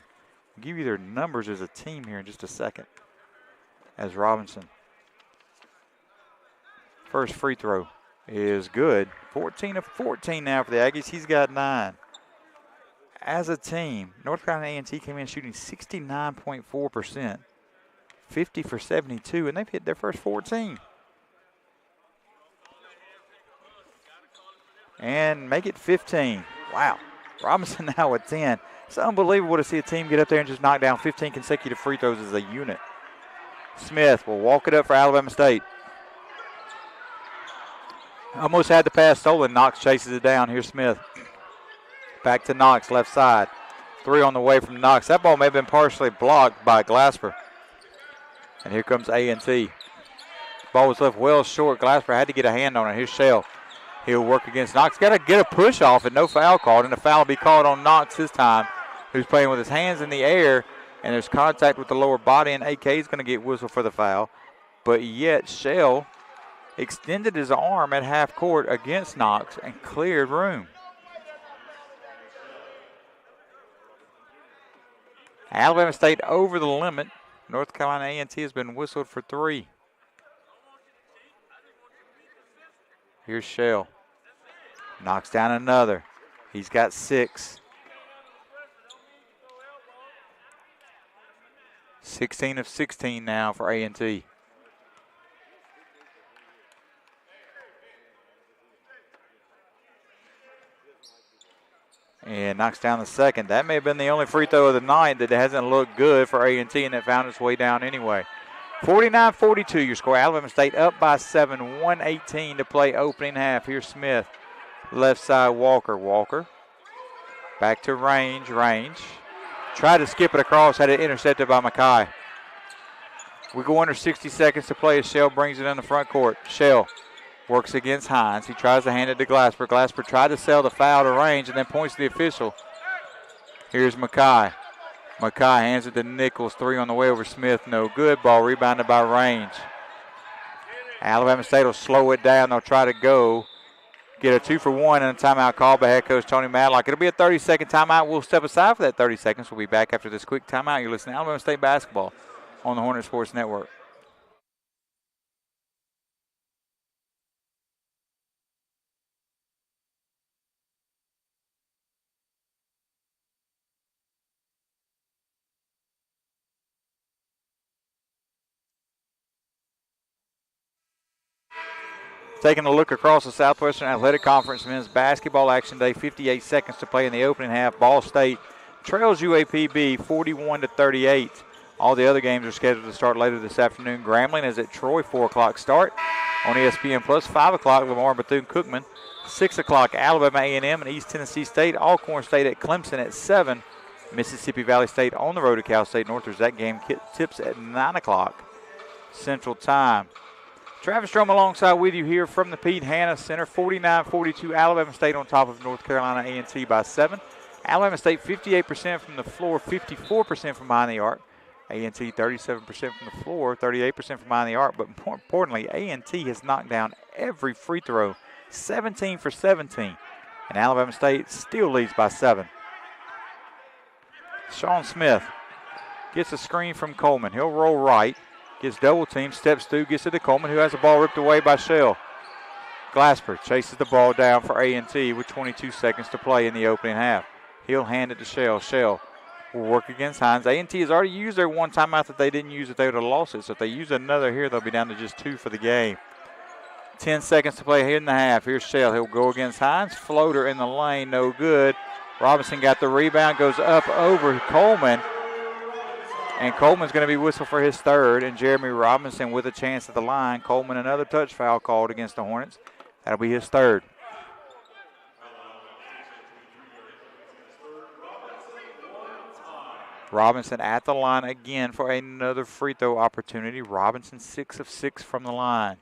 We'll give you their numbers as a team here in just a second. As Robinson. First free throw is good. 14 of 14 now for the Aggies. He's got 9. As a team, North Carolina A&T came in shooting 69.4%, 50 for 72, and they've hit their first 14. And make it 15. Wow. Robinson now with 10. It's unbelievable to see a team get up there and just knock down 15 consecutive free throws as a unit. Smith will walk it up for Alabama State. Almost had the pass stolen. Knox chases it down. Here's Smith. Back to Knox, left side. 3 on the way from Knox. That ball may have been partially blocked by Glasper. And here comes A&T. Ball was left well short. Glasper had to get a hand on it. Here's Shell. He'll work against Knox. Got to get a push off and no foul called. And the foul will be called on Knox this time, who's playing with his hands in the air. And there's contact with the lower body, and AK is going to get whistled for the foul. But yet Shell extended his arm at half court against Knox and cleared room. Alabama State over the limit. North Carolina A&T has been whistled for 3. Here's Shell. Knocks down another. He's got 6. 16 of 16 now for A&T. and knocks down the second. That may have been the only free throw of the night that hasn't looked good for A&T, and it found its way down anyway. 49-42 your score. Alabama State up by 7, 1:18 to play opening half. Here's Smith. Left side Walker. Walker. Back to Range. Tried to skip it across, had it intercepted by Mackay. We go under 60 seconds to play as Shell brings it in the front court. Shell works against Hines. He tries to hand it to Glasper. Glasper tried to sell the foul to Range and then points to the official. Here's Mackay. Mackay hands it to Nichols. 3 on the way over Smith. No good. Ball rebounded by Range. Alabama State will slow it down. They'll try to go. Get a 2-for-1 and a timeout called by head coach Tony Madlock. It'll be a 30-second timeout. We'll step aside for that 30 seconds. We'll be back after this quick timeout. You're listening to Alabama State basketball on the Hornet Sports Network. Taking a look across the Southwestern Athletic Conference men's basketball action day, 58 seconds to play in the opening half. Ball State trails UAPB 41-38. All the other games are scheduled to start later this afternoon. Grambling is at Troy, 4 o'clock start on ESPN Plus. 5 o'clock Lamar Bethune-Cookman. 6 o'clock Alabama A&M and East Tennessee State. Alcorn State at Clemson at 7. Mississippi Valley State on the road to Cal State Northridge. That game tips at 9 o'clock Central Time. Travis Strom alongside with you here from the Pete Hanna Center. 49-42 Alabama State on top of North Carolina A&T by 7. Alabama State 58% from the floor, 54% from behind the arc. A&T 37% from the floor, 38% from behind the arc. But more importantly, A&T has knocked down every free throw, 17 for 17. And Alabama State still leads by 7. Sean Smith gets a screen from Coleman. He'll roll right. Gets double teamed, steps through, gets it to Coleman, who has the ball ripped away by Shell. Glasper chases the ball down for A&T with 22 seconds to play in the opening half. He'll hand it to Shell. Shell will work against Hines. A&T has already used their one timeout that they didn't use if they would have lost it. So if they use another here, they'll be down to just 2 for the game. 10 seconds to play here in the half. Here's Shell. He'll go against Hines. Floater in the lane, no good. Robinson got the rebound, goes up over Coleman. And Coleman's going to be whistled for his third. And Jeremy Robinson with a chance at the line. Coleman, another touch foul called against the Hornets. That'll be his third. Robinson at the line again for another free throw opportunity. Robinson 6 of 6 from the line.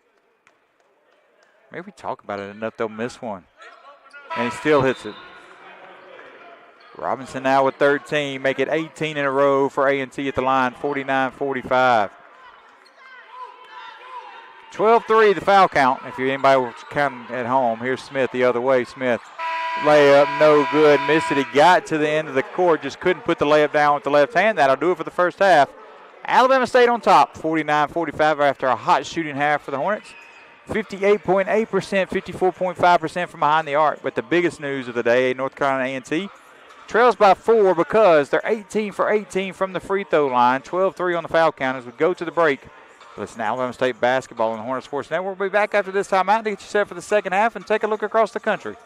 Maybe we talk about it enough, they'll miss one. And he still hits it. Robinson now with 13, make it 18 in a row for A&T at the line, 49-45. 12-3 the foul count, if you're anybody counting at home. Here's Smith the other way. Smith, layup, no good, missed it. He got to the end of the court, just couldn't put the layup down with the left hand. That'll do it for the first half. Alabama State on top, 49-45 after a hot shooting half for the Hornets. 58.8%, 54.5% from behind the arc. But the biggest news of the day, North Carolina A&T trails by 4 because they're 18 for 18 from the free throw line. 12-3 on the foul count as we go to the break. Listen to Alabama State basketball on the Hornet Sports Network. We'll be back after this timeout to get you set for the second half and take a look across the country.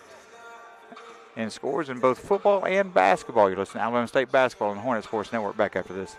And scores in both football and basketball. You're listening to Alabama State basketball on the Hornet Sports Network. Back after this.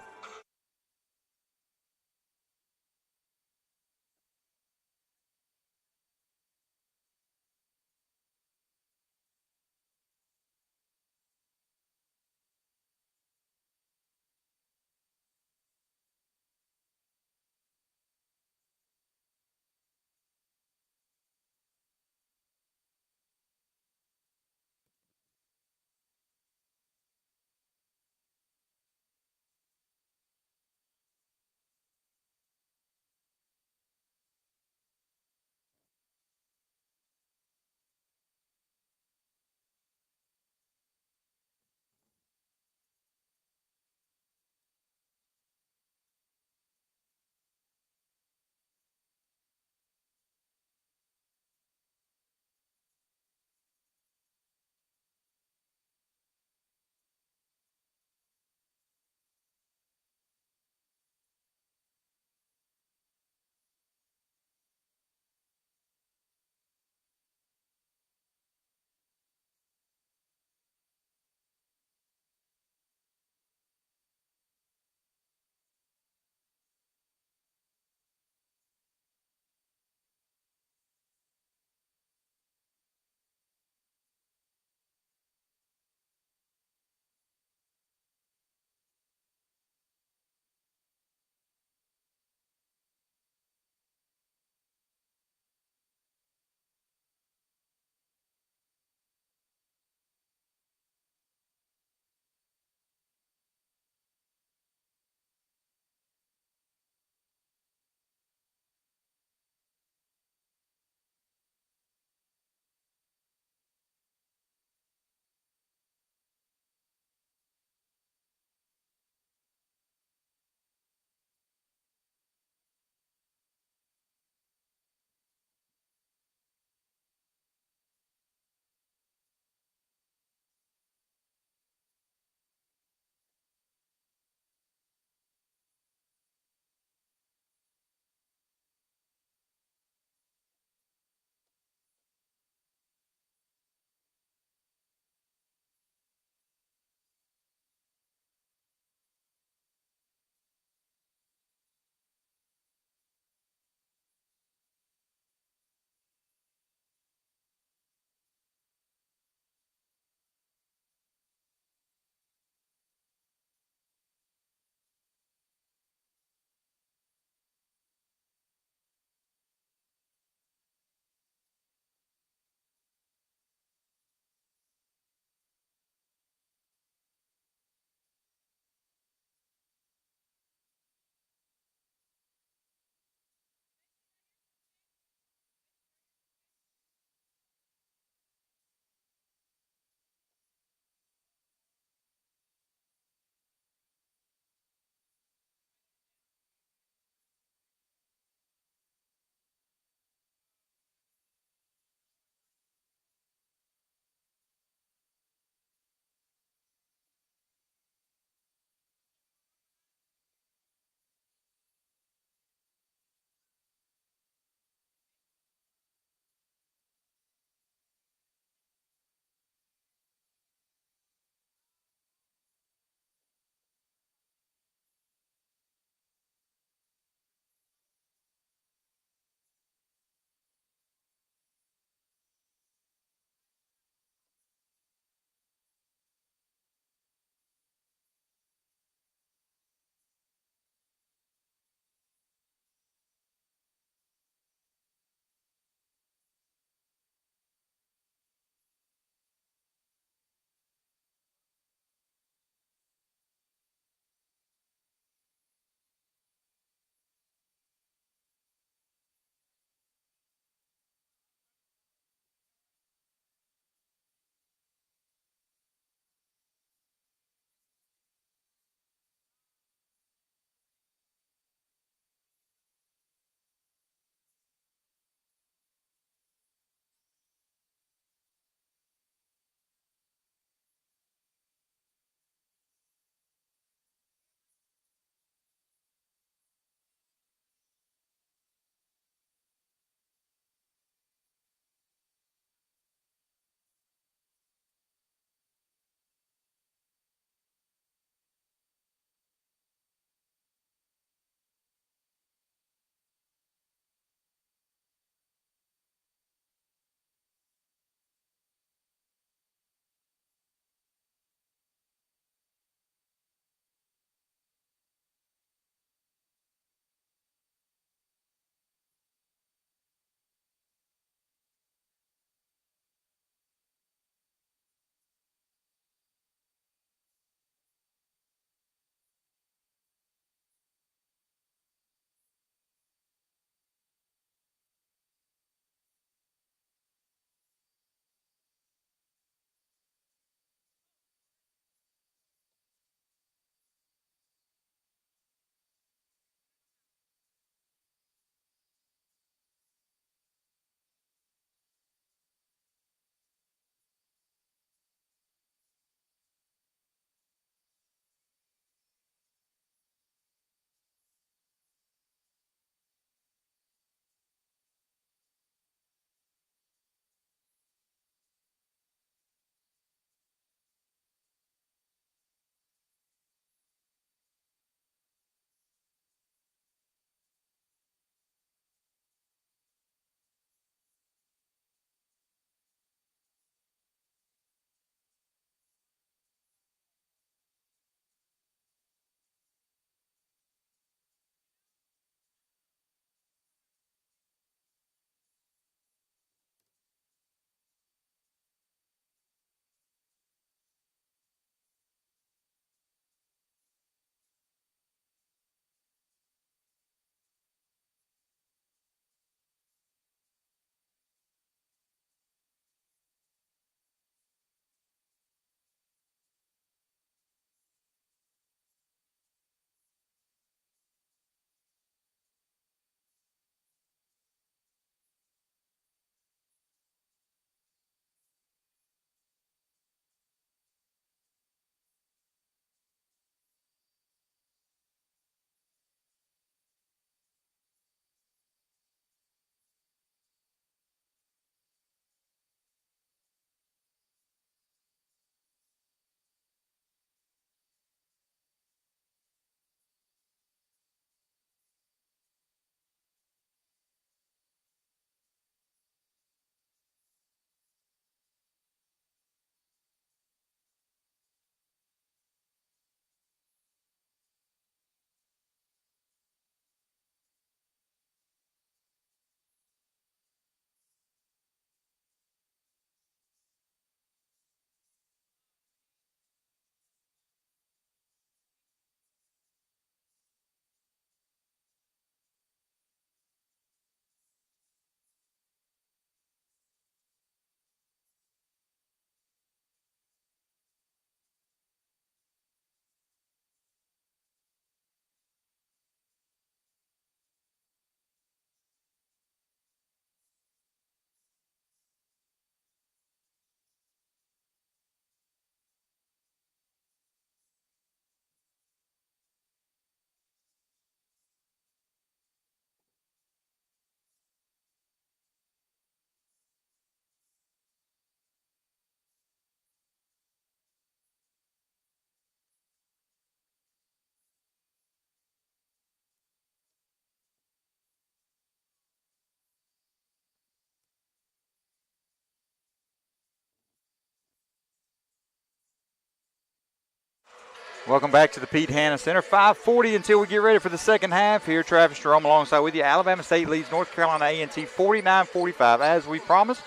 Welcome back to the Pete Hanna Center. 5:40 until we get ready for the second half. Here, Travis Jerome alongside with you. Alabama State leads North Carolina A&T 49-45. As we promised,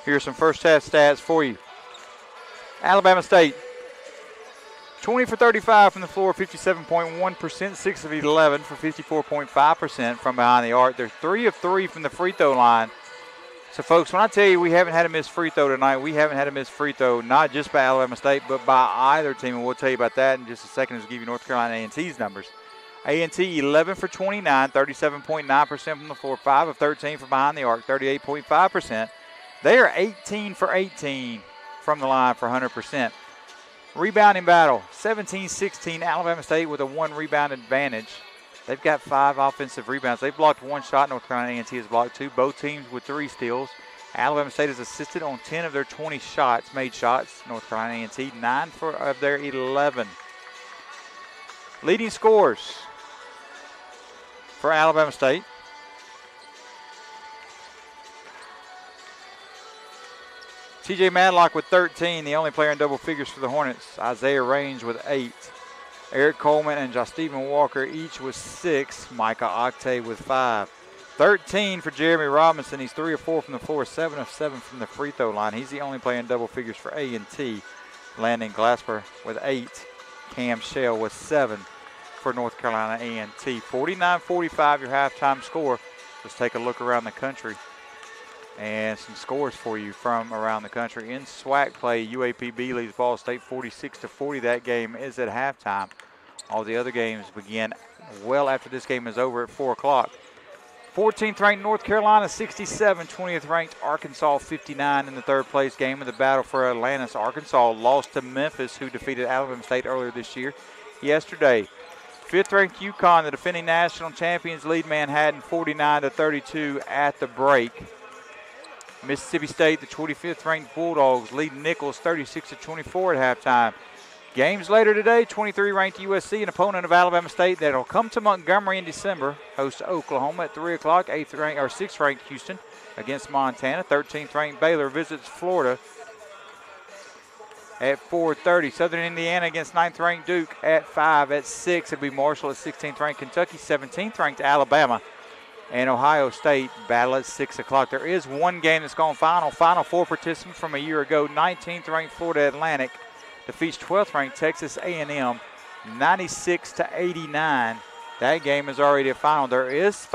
here's some first half stats for you. Alabama State, 20 for 35 from the floor, 57.1%, 6 of 11 for 54.5% from behind the arc. They're 3 of 3 from the free throw line. So, folks, when I tell you we haven't had a missed free throw tonight, we haven't had a missed free throw, not just by Alabama State, but by either team, and we'll tell you about that in just a second as we give you North Carolina A&T's numbers. A&T 11 for 29, 37.9% from the floor, 5 of 13 from behind the arc, 38.5%. They are 18 for 18 from the line for 100%. Rebounding battle, 17-16, Alabama State with a 1 rebound advantage. They've got 5 offensive rebounds. They've blocked 1 shot. North Carolina A&T has blocked 2. Both teams with 3 steals. Alabama State has assisted on 10 of their 20 shots, made shots. North Carolina A&T, 9 of their 11. Leading scorers for Alabama State. TJ Madlock with 13, the only player in double figures for the Hornets. Isaiah Range with 8. Eric Coleman and Stephen Walker each with 6. Micah Octay with 5. 13 for Jeremy Robinson. He's 3 of 4 from the floor, 7 of 7 from the free throw line. He's the only player in double figures for A&T. Landon Glasper with 8. Cam Shell with 7 for North Carolina A&T. 49-45 your halftime score. Let's take a look around the country and some scores for you from around the country. In SWAC play, UAPB leads Ball State 46-40. That game is at halftime. All the other games begin well after this game is over at 4 o'clock. 14th ranked North Carolina 67, 20th ranked Arkansas 59 in the third place game of the battle for Atlantis. Arkansas lost to Memphis, who defeated Alabama State earlier this year. Yesterday, 5th ranked UConn, the defending national champions, lead Manhattan 49-32 at the break. Mississippi State, the 25th ranked Bulldogs, lead Nichols 36-24 at halftime. Games later today, 23 ranked USC, an opponent of Alabama State that'll come to Montgomery in December, hosts Oklahoma at 3 o'clock. 6th ranked Houston against Montana. 13th ranked Baylor visits Florida at 4:30. Southern Indiana against 9th ranked Duke at 5. At 6, it'll be Marshall at 16th ranked Kentucky. 17th ranked Alabama and Ohio State battle at 6 o'clock. There is one game that's gone final. Final 4 participants from a year ago. 19th ranked Florida Atlantic defeats 12th ranked Texas A&M 96-89. That game is already a final. There is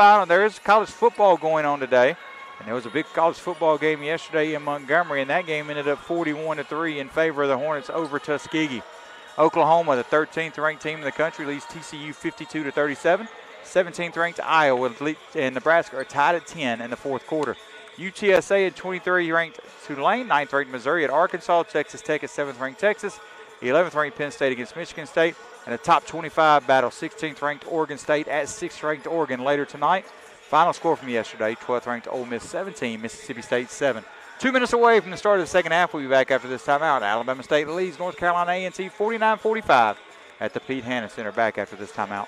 college football going on today. And there was a big college football game yesterday in Montgomery, and that game ended up 41-3 in favor of the Hornets over Tuskegee. Oklahoma, the 13th ranked team in the country, leads TCU 52-37. 17th ranked Iowa and Nebraska are tied at 10 in the fourth quarter. UTSA at 23 ranked Tulane, 9th ranked Missouri at Arkansas, Texas Tech at 7th ranked Texas, 11th ranked Penn State against Michigan State, and a top 25 battle, 16th ranked Oregon State at 6th ranked Oregon later tonight. Final score from yesterday, 12th ranked Ole Miss 17, Mississippi State 7. 2 minutes away from the start of the second half. We'll be back after this timeout. Alabama State leads North Carolina A&T 49-45 at the Pete Hanna Center. Back after this timeout.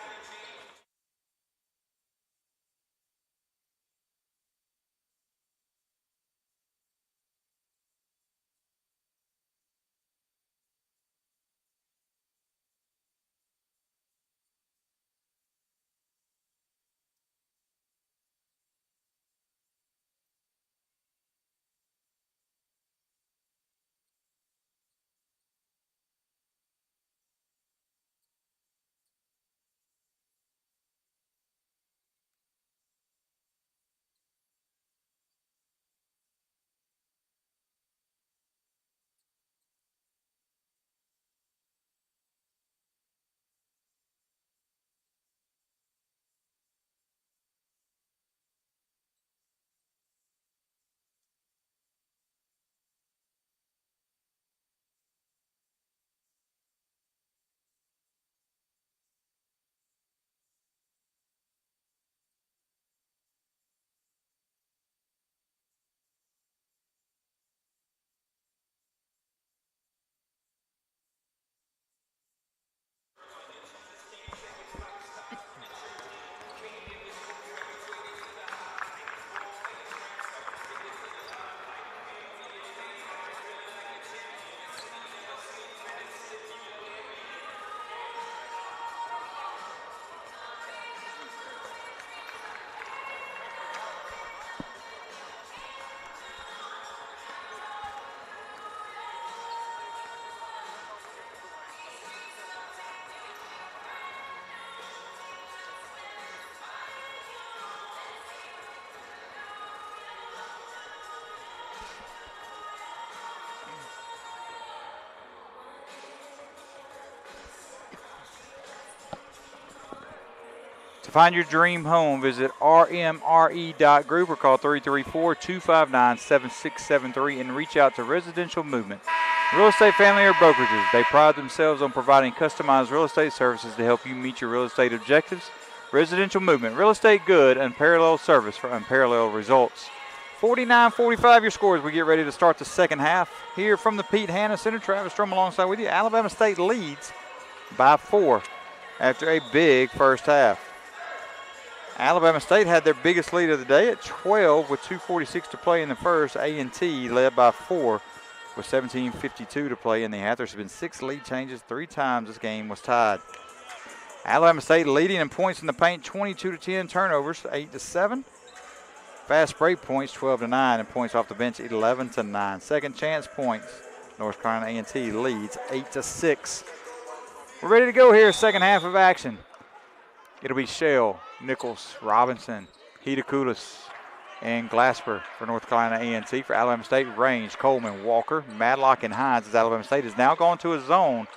To find your dream home, visit rmre.group or call 334-259-7673 and reach out to Residential Movement. Real estate, family, or brokerages, they pride themselves on providing customized real estate services to help you meet your real estate objectives. Residential Movement, real estate good, unparalleled service for unparalleled results. 49-45 your scores. We get ready to start the second half. Here from the Pete Hanna Center, Travis Strom alongside with you. Alabama State leads by 4 after a big first half. Alabama State had their biggest lead of the day at 12 with 2:46 to play in the first. A&T led by 4 with 17:52 to play in the half. There's been 6 lead changes. 3 times this game was tied. Alabama State leading in points in the paint, 22-10, turnovers 8-7. Fast break points 12-9, and points off the bench 11-9. Second chance points, North Carolina A&T leads 8-6. We're ready to go here, second half of action. It'll be Shell, Nichols, Robinson, Hitakulis, and Glasper for North Carolina A&T. For Alabama State, Range, Coleman, Walker, Madlock, and Hines as Alabama State has now gone to a zone.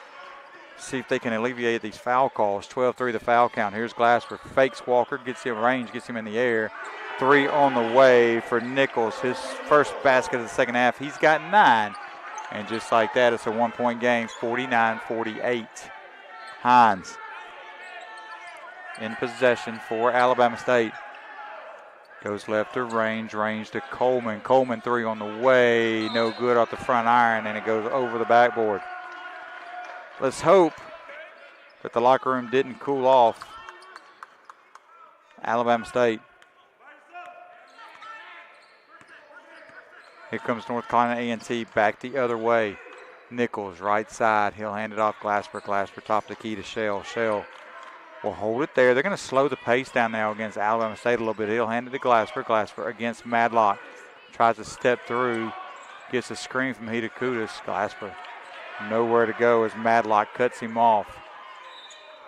See if they can alleviate these foul calls. 12-3 the foul count. Here's Glasper, fakes Walker, gets him Range, gets him in the air. 3 on the way for Nichols. His first basket of the second half. He's got 9. And just like that, it's a 1-point game, 49-48. Hines in possession for Alabama State. Goes left to Range, Range to Coleman. Coleman 3 on the way, no good off the front iron, and it goes over the backboard. Let's hope that the locker room didn't cool off Alabama State. Here comes North Carolina A&T back the other way. Nichols, right side. He'll hand it off Glasper. Glasper top of the key to Shell. Shell will hold it there. They're going to slow the pace down now against Alabama State a little bit. He'll hand it to Glasper. Glasper against Madlock. Tries to step through. Gets a screen from Hitakutis. Glasper nowhere to go as Madlock cuts him off.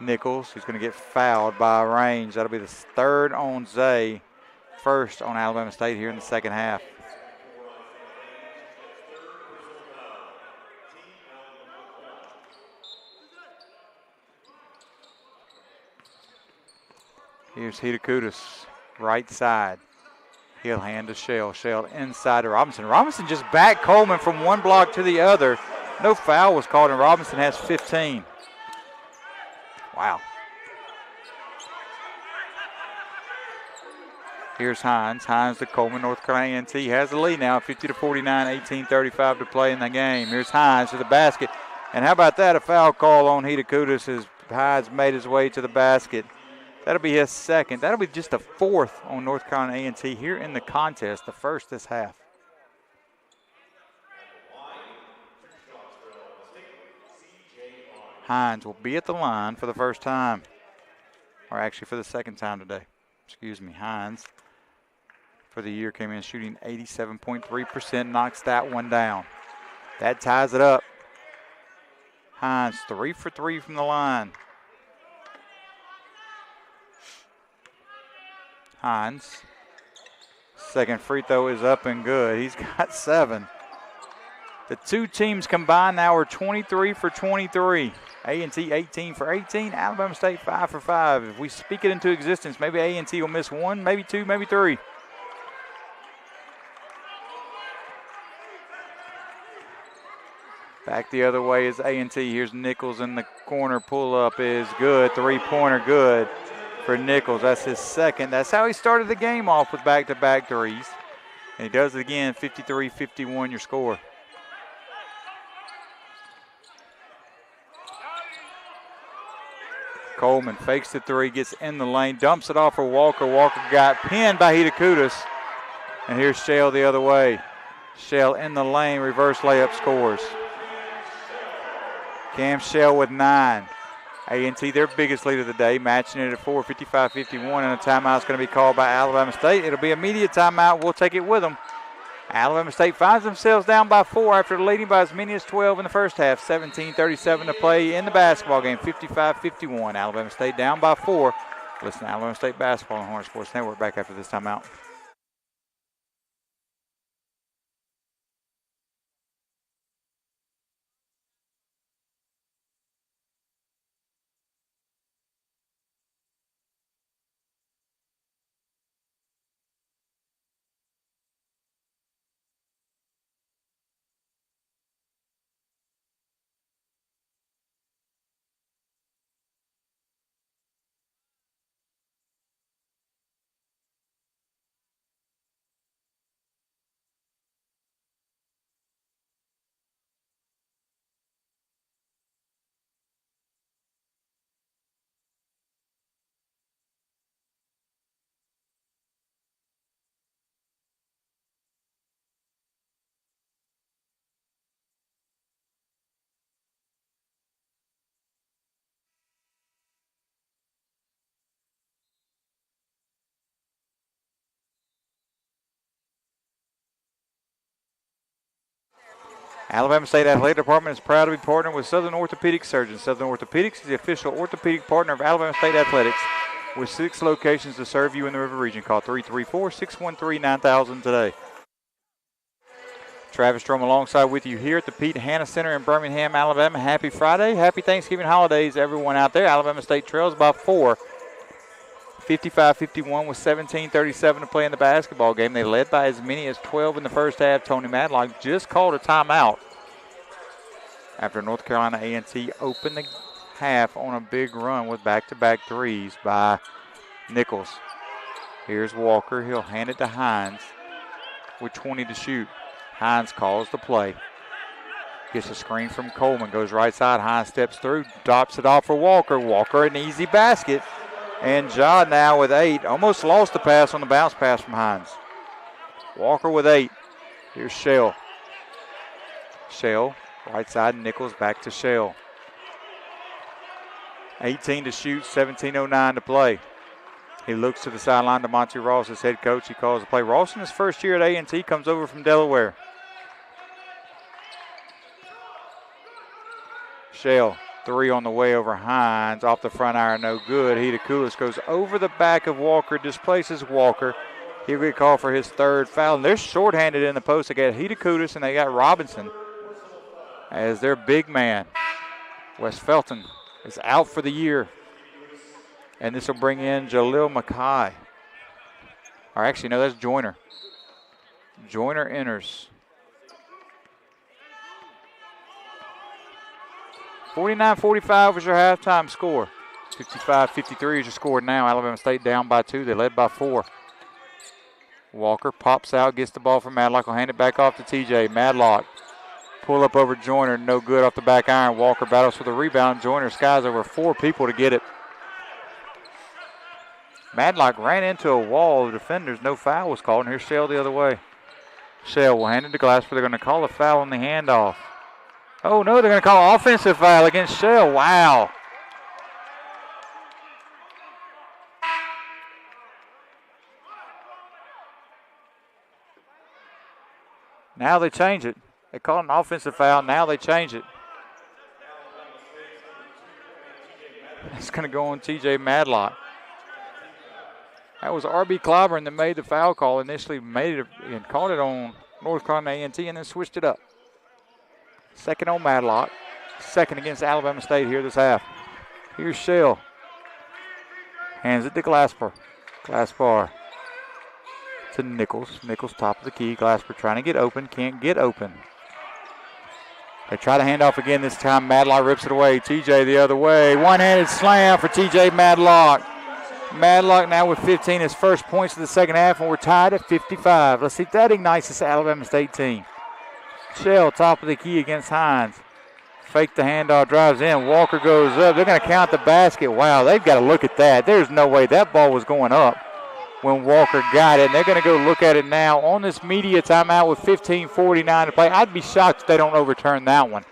Nichols, he's going to get fouled by Range. That'll be the third on Zay. First on Alabama State here in the second half. Here's Hitakutis, right side. He'll hand to Shell. Shell inside to Robinson. Robinson just backed Coleman from one block to the other. No foul was called, and Robinson has 15. Wow. Here's Hines. Hines to Coleman. North Carolina A&T has the lead now, 50-49, 18:35 to play in the game. Here's Hines to the basket. And how about that? A foul call on Hitakutis as Hines made his way to the basket. That'll be his second. That'll be just the 4th on North Carolina A&T here in the contest, the first this half. Hines will be at the line for the first time, or actually for the second time today. Excuse me, Hines for the year came in shooting 87.3%, knocks that one down. That ties it up. Hines 3 for 3 from the line. Hines, second free throw is up and good. He's got 7. The two teams combined now are 23 for 23. A&T 18 for 18. Alabama State 5 for 5. If we speak it into existence, maybe A&T will miss 1, maybe 2, maybe 3. Back the other way is A&T. Here's Nichols in the corner. Pull up is good. 3-pointer good for Nichols. That's his second. That's how he started the game off, with back-to-back threes. And he does it again, 53-51 your score. Coleman fakes the 3, gets in the lane, dumps it off for Walker. Walker got pinned by Hitakutis. And here's Shell the other way. Shell in the lane, reverse layup, scores. Cam Shell with 9. A&T, their biggest lead of the day, matching it at 4, 55-51, and a timeout's going to be called by Alabama State. It'll be a media timeout. We'll take it with them. Alabama State finds themselves down by 4 after leading by as many as 12 in the first half. 17:37 to play in the basketball game, 55-51. Alabama State down by 4. Listen to Alabama State basketball on Hornet Sports Network back after this timeout. Alabama State Athletic Department is proud to be partnered with Southern Orthopedic Surgeons. Southern Orthopedics is the official orthopedic partner of Alabama State Athletics with 6 locations to serve you in the River Region. Call 334-613-9000 today. Travis Strom alongside with you here at the Pete Hanna Center in Birmingham, Alabama. Happy Friday. Happy Thanksgiving holidays, everyone out there. Alabama State trails by 4. 55-51 with 17:37 to play in the basketball game. They led by as many as 12 in the first half. Tony Madlock just called a timeout after North Carolina A&T opened the half on a big run with back-to-back threes by Nichols. Here's Walker. He'll hand it to Hines with 20 to shoot. Hines calls the play. Gets a screen from Coleman. Goes right side. Hines steps through. Drops it off for Walker. Walker an easy basket. And Ja now with 8. Almost lost the pass on the bounce pass from Hines. Walker with 8. Here's Shell. Shell. Right side. Nichols back to Shell. 18 to shoot. 17:09 to play. He looks to the sideline to Monty Ross, his head coach. He calls the play. Ross in his first year at A&T comes over from Delaware. Shell, 3 on the way over Hines. Off the front iron, no good. Hitakulis goes over the back of Walker, displaces Walker. He'll get called for his 3rd foul. And they're shorthanded in the post. They got Hitakulis and they got Robinson as their big man. Wes Felton is out for the year. And this will bring in Jalil Mackay. Or actually, no, that's Joyner. Joyner enters. 49-45 was your halftime score. 55-53 is your score now. Alabama State down by 2. They led by 4. Walker pops out, gets the ball from Madlock. Will hand it back off to TJ. Madlock pull up over Joyner. No good off the back iron. Walker battles for the rebound. Joyner skies over 4 people to get it. Madlock ran into a wall of defenders. No foul was called. And here's Shell the other way. Shell will hand it to Glasper. They're going to call a foul on the handoff. Oh, no, they're going to call an offensive foul against Shell. Wow. Now they change it. They call an offensive foul. Now they change it. It's going to go on TJ Madlock. That was R.B. Clyburn that made the foul call. Initially made it and called it on North Carolina A&T and then switched it up. 2nd on Madlock. 2nd against Alabama State here this half. Here's Shell. Hands it to Glasper. Glasper to Nichols. Nichols top of the key. Glasper trying to get open. Can't get open. They try to hand off again this time. Madlock rips it away. TJ the other way. One-handed slam for TJ Madlock. Madlock now with 15, his first points of the second half, and we're tied at 55. Let's see if that ignites this Alabama State team. Shell, top of the key against Hines. Fake the handoff, drives in. Walker goes up. They're going to count the basket. Wow, they've got to look at that. There's no way that ball was going up when Walker got it. And they're going to go look at it now on this media timeout with 15:49 to play. I'd be shocked if they don't overturn that one.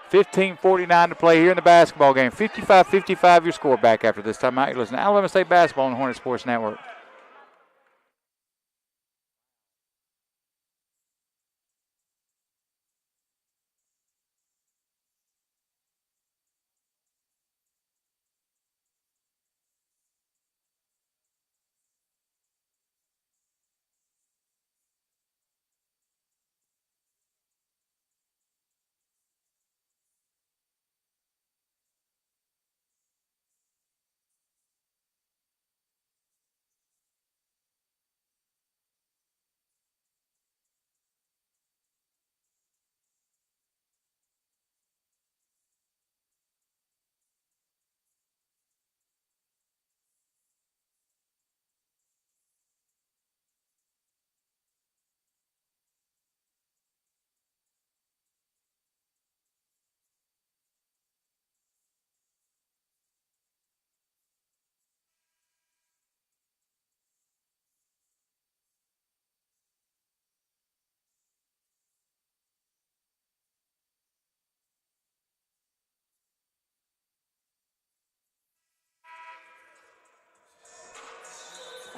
15:49 to play here in the basketball game. 55-55 your score back after this timeout. You're listening to Alabama State basketball on the Hornet Sports Network.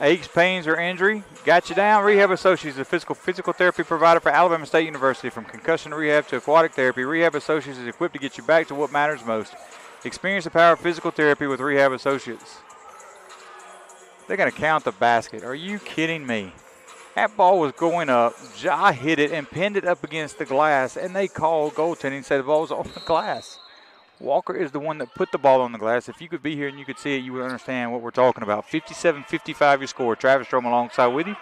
Aches, pains, or injury? Got you down? Rehab Associates, a physical therapy provider for Alabama State University. From concussion rehab to aquatic therapy, Rehab Associates is equipped to get you back to what matters most. Experience the power of physical therapy with Rehab Associates. They're going to count the basket. Are you kidding me? That ball was going up. Ja hit it and pinned it up against the glass, and they called goaltending and said the ball was on the glass. Walker is the one that put the ball on the glass. If you could be here and you could see it, you would understand what we're talking about. 57-55 your score. Travis Strom alongside with you.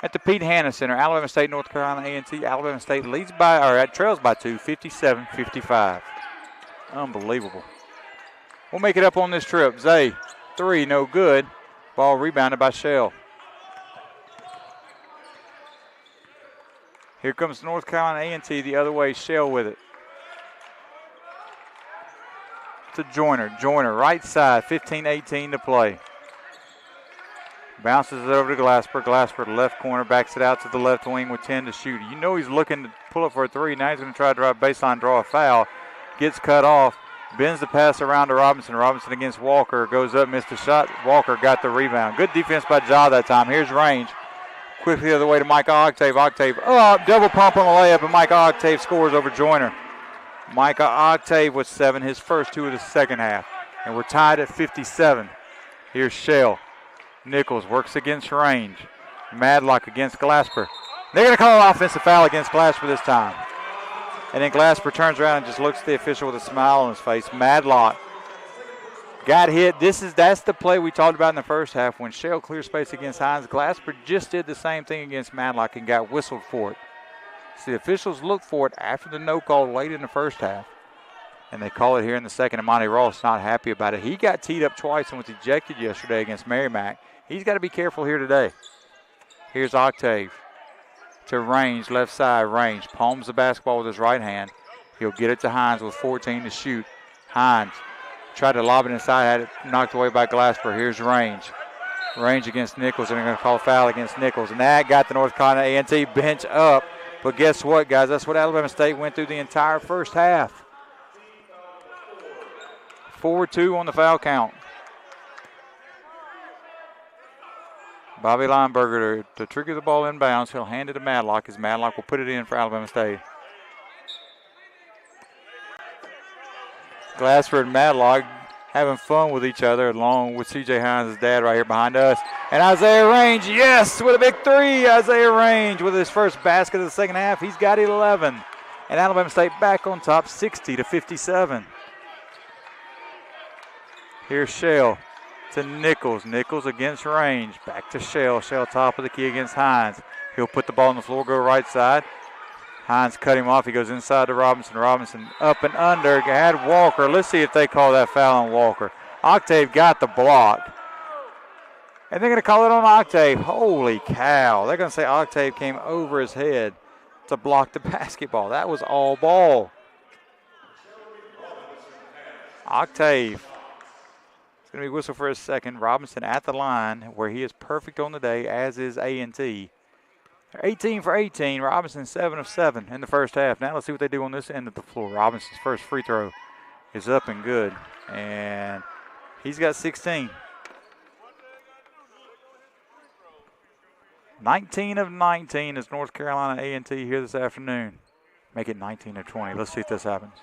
At the Pete Hanna Center, Alabama State, North Carolina A&T. Alabama State trails by 2, 57-55. Unbelievable. We'll make it up on this trip. Zay, 3, no good. Ball rebounded by Shell. Here comes North Carolina A&T the other way. Shell with it. To Joyner. Joyner, right side, 15-18 to play. Bounces it over to Glasper. Glasper, left corner, backs it out to the left wing with 10 to shoot. You know he's looking to pull up for a 3. Now he's going to try to drive baseline, draw a foul. Gets cut off. Bends the pass around to Robinson. Robinson against Walker. Goes up, missed the shot. Walker got the rebound. Good defense by Ja that time. Here's Range. Quickly the other way to Micah Octave. Octave up, double pump on the layup, and Micah Octave scores over Joyner. Micah Octave with 7, his first 2 of the second half. And we're tied at 57. Here's Shell. Nichols works against Range. Madlock against Glasper. They're going to call an offensive foul against Glasper this time. And then Glasper turns around and just looks at the official with a smile on his face. Madlock got hit. That's the play we talked about in the first half when Shell cleared space against Hines. Glasper just did the same thing against Madlock and got whistled for it. So the officials look for it after the no call late in the first half. And they call it here in the second. And Monty Ross not happy about it. He got teed up twice and was ejected yesterday against Merrimack. He's got to be careful here today. Here's Octave to Range, left side. Range palms the basketball with his right hand. He'll get it to Hines with 14 to shoot. Hines tried to lob it inside, had it knocked away by Glasper. Here's Range. Range against Nichols, and they're going to call a foul against Nichols. And that got the North Carolina A&T bench up. But guess what, guys? That's what Alabama State went through the entire first half. 4-2 on the foul count. Bobby Lineberger to trigger the ball inbounds. He'll hand it to Madlock as Madlock will put it in for Alabama State. Glasper and Madlock having fun with each other along with C.J. Hines' dad right here behind us. And Isaiah Range, yes, with a big 3. Isaiah Range with his first basket of the second half. He's got 11. And Alabama State back on top 60-57. Here's Shell to Nichols. Nichols against Range. Back to Shell. Shell top of the key against Hines. He'll put the ball on the floor, go right side. Hines cut him off. He goes inside to Robinson. Robinson up and under. Had Walker. Let's see if they call that foul on Walker. Octave got the block. And they're going to call it on Octave. Holy cow. They're going to say Octave came over his head to block the basketball. That was all ball. Octave. It's going to be whistled for a second. Robinson at the line where he is perfect on the day, as is A&T. 18 for 18. Robinson 7 of 7 in the first half. Now let's see what they do on this end of the floor. Robinson's first free throw is up and good. And he's got 16. 19 of 19 is North Carolina A&T here this afternoon. Make it 19 of 20. Let's see if this happens.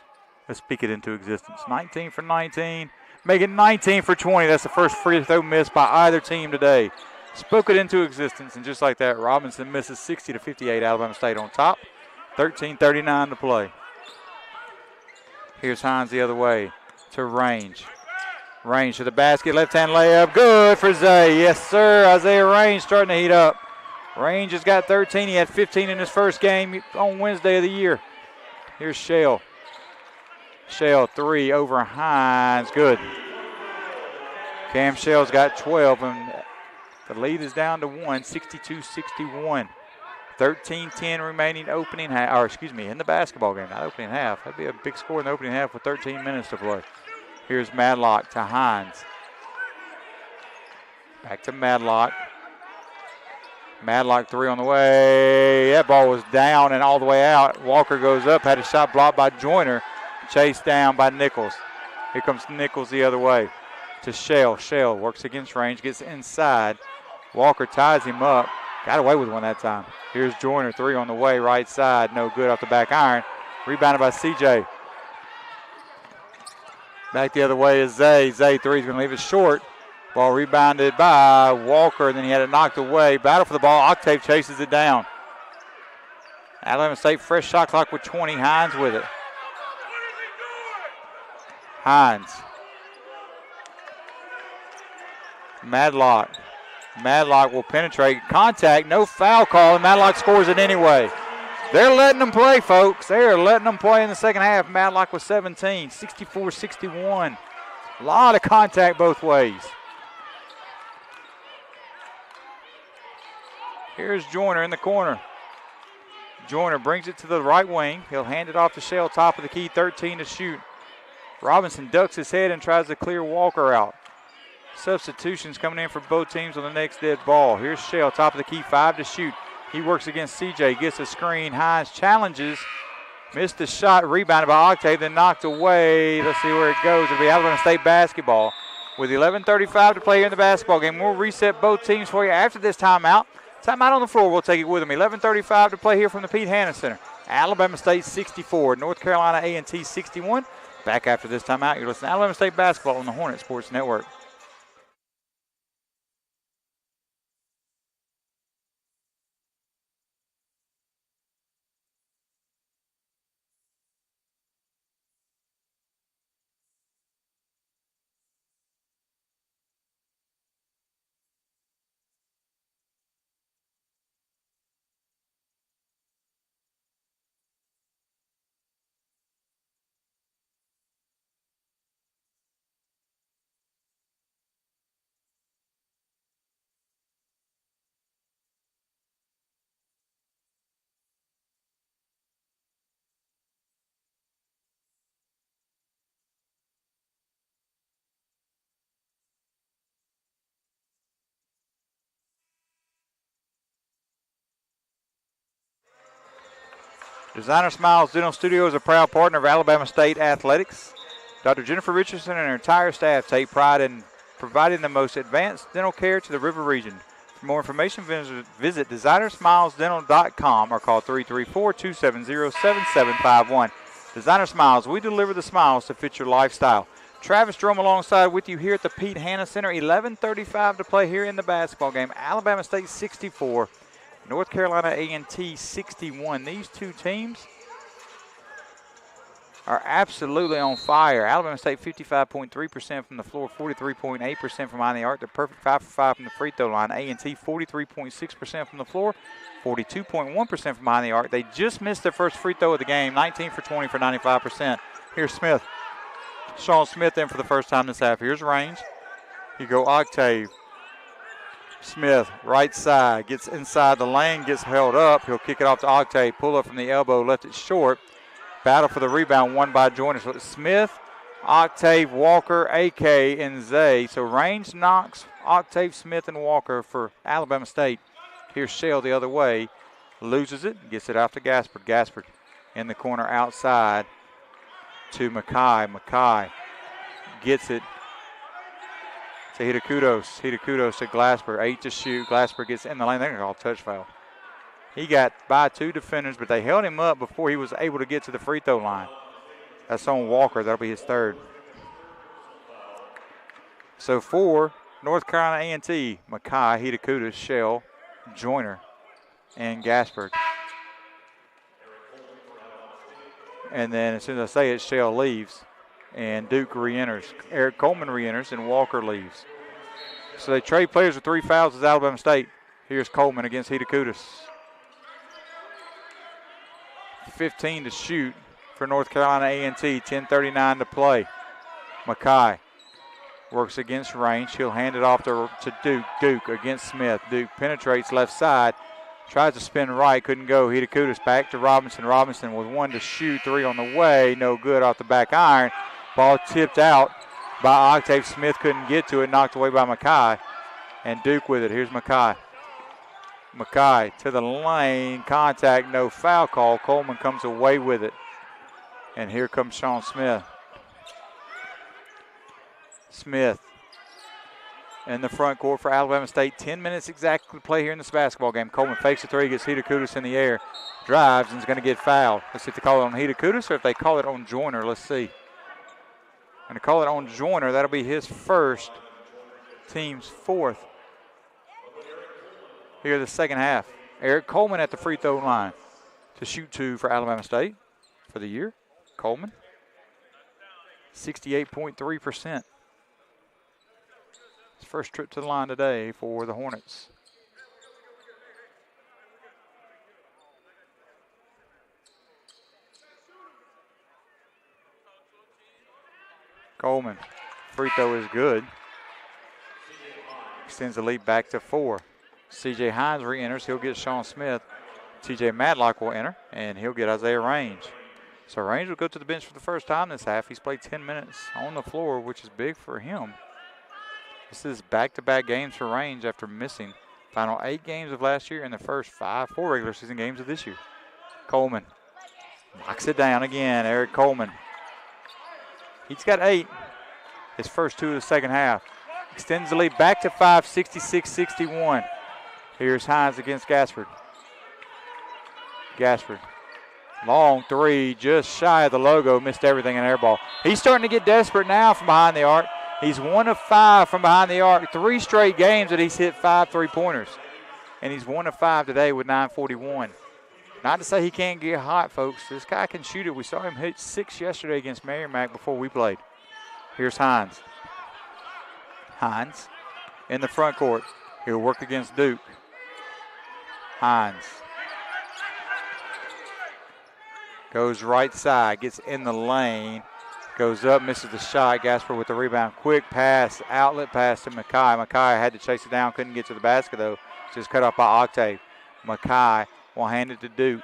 Let's speak it into existence. 19 for 19. Make it 19 for 20. That's the first free throw missed by either team today. Spoke it into existence, and just like that, Robinson misses 60-58. Alabama State on top. 13:39 to play. Here's Hines the other way to Range. Range to the basket, left-hand layup. Good for Zay. Yes, sir. Isaiah Range starting to heat up. Range has got 13. He had 15 in his first game on Wednesday of the year. Here's Shell. Shell 3 over Hines. Good. Cam Shell's got 12, and the lead is down to 1, 62-61. 13-10 remaining opening half, in the basketball game, not opening half. That'd be a big score in the opening half with 13 minutes to play. Here's Madlock to Hines. Back to Madlock. Madlock 3 on the way. That ball was down and all the way out. Walker goes up, had a shot blocked by Joyner. Chased down by Nichols. Here comes Nichols the other way to Shell. Shell works against range, gets inside. Walker ties him up. Got away with one that time. Here's Joyner, 3 on the way, right side. No good off the back iron. Rebounded by CJ. Back the other way is Zay. Zay 3 is going to leave it short. Ball rebounded by Walker, and then he had it knocked away. Battle for the ball. Octave chases it down. Alabama State fresh shot clock with 20. Hines with it. Hines. Madlock. Madlock will penetrate. Contact, no foul call, and Madlock scores it anyway. They're letting them play, folks. They are letting them play in the second half. Madlock was 17, 64-61. A lot of contact both ways. Here's Joyner in the corner. Joyner brings it to the right wing. He'll hand it off to Shell, top of the key, 13 to shoot. Robinson ducks his head and tries to clear Walker out. Substitutions coming in for both teams on the next dead ball. Here's Shell, top of the key, 5 to shoot. He works against CJ, gets a screen. Hines challenges, missed the shot, rebounded by Octave, then knocked away. Let's see where it goes. It'll be Alabama State basketball. With 11:35 to play here in the basketball game, we'll reset both teams for you after this timeout. Timeout on the floor, we'll take it with them. 11:35 to play here from the Pete Hanna Center. Alabama State 64, North Carolina A&T 61. Back after this timeout, you're listening to Alabama State basketball on the Hornet Sports Network. Designer Smiles Dental Studio is a proud partner of Alabama State Athletics. Dr. Jennifer Richardson and her entire staff take pride in providing the most advanced dental care to the River region. For more information, visit designersmilesdental.com or call 334-270-7751. Designer Smiles, we deliver the smiles to fit your lifestyle. Travis Drum alongside with you here at the Pete Hanna Center. 11:35 to play here in the basketball game. Alabama State 64. North Carolina A&T 61. These two teams are absolutely on fire. Alabama State 55.3% from the floor, 43.8% from behind the arc. They're perfect 5 for 5 from the free throw line. A&T 43.6% from the floor, 42.1% from behind the arc. They just missed their first free throw of the game, 19 for 20 for 95%. Here's Smith. Sean Smith in for the first time this half. Here's range. You go Octave. Smith, right side, gets inside the lane, gets held up. He'll kick it off to Octave. Pull up from the elbow, left it short. Battle for the rebound, won by Joyner. So it's Smith, Octave, Walker, AK, and Zay. So range knocks Octave, Smith, and Walker for Alabama State. Here's Shell the other way. Loses it, gets it off to Gaspard. Gaspard in the corner outside to Mackay. Mackay gets it to Hitakudos. Hitakudos to Glasper. 8 to shoot. Glasper gets in the lane. They're going to call touch foul. He got by 2 defenders, but they held him up before he was able to get to the free throw line. That's on Walker. That'll be his third. So for North Carolina A&T, Mackay, Hitakudos, Shell, Joyner, and Gaspard. And then as soon as I say it, Shell leaves. And Duke re-enters. Eric Coleman re-enters, and Walker leaves. So they trade players with 3 fouls as Alabama State. Here's Coleman against Hitakudos. 15 to shoot for North Carolina A&T. 10:39 to play. Mackay works against range. He'll hand it off to Duke. Duke against Smith. Duke penetrates left side. Tries to spin right. Couldn't go. Hitakudos back to Robinson. Robinson with 1 to shoot. 3 on the way. No good off the back iron. Ball tipped out by Octave. Smith couldn't get to it. Knocked away by Mackay. And Duke with it. Here's Mackay. Mackay to the lane. Contact. No foul call. Coleman comes away with it. And here comes Sean Smith. Smith in the front court for Alabama State. 10 minutes exactly to play here in this basketball game. Coleman fakes a three, gets Hitakutis in the air, drives, and is going to get fouled. Let's see if they call it on Hitakutis or if they call it on Joyner. Let's see. Going to call it on Joyner. That'll be his first, team's fourth here the second half. Eric Coleman at the free throw line to shoot 2 for Alabama State for the year. Coleman, 68.3%. His first trip to the line today for the Hornets. Coleman, free throw is good. Extends the lead back to 4. C.J. Hines re-enters. He'll get Sean Smith. T.J. Madlock will enter, and he'll get Isaiah Range. So Range will go to the bench for the first time this half. He's played 10 minutes on the floor, which is big for him. This is back-to-back games for Range after missing final 8 games of last year and the first 4 regular season games of this year. Coleman knocks it down again. Eric Coleman. He's got 8. His first 2 of the second half. Extends the lead back to 5, 66-61. Here's Hines against Gaspard. Gaspard. Long 3, just shy of the logo. Missed everything in air ball. He's starting to get desperate now from behind the arc. He's 1 of 5 from behind the arc. 3 straight games that he's hit 5 3-pointers. And he's 1 of 5 today with 9:41. Not to say he can't get hot, folks. This guy can shoot it. We saw him hit 6 yesterday against Merrimack before we played. Here's Hines. Hines in the front court. He'll work against Duke. Hines. Goes right side, gets in the lane, goes up, misses the shot. Gasper with the rebound. Quick pass, outlet pass to Mackay. Mackay had to chase it down, couldn't get to the basket though. Just cut off by Octave. Mackay will hand it to Duke.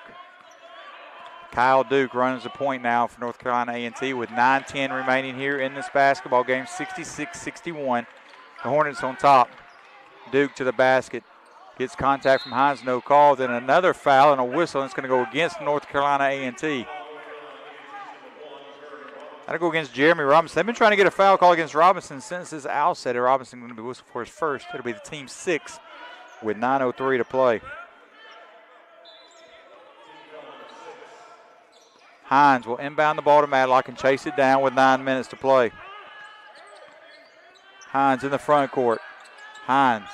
Kyle Duke runs the point now for North Carolina A&T with 9:10 remaining here in this basketball game. 66-61. The Hornets on top. Duke to the basket. Gets contact from Hines, no call. Then another foul and a whistle, and it's going to go against North Carolina A&T. That'll go against Jeremy Robinson. They've been trying to get a foul call against Robinson since this outset. Robinson going to be whistled for his first. It'll be the team 6 with 9:03 to play. Hines will inbound the ball to Madlock and chase it down with 9 minutes to play. Hines in the front court. Hines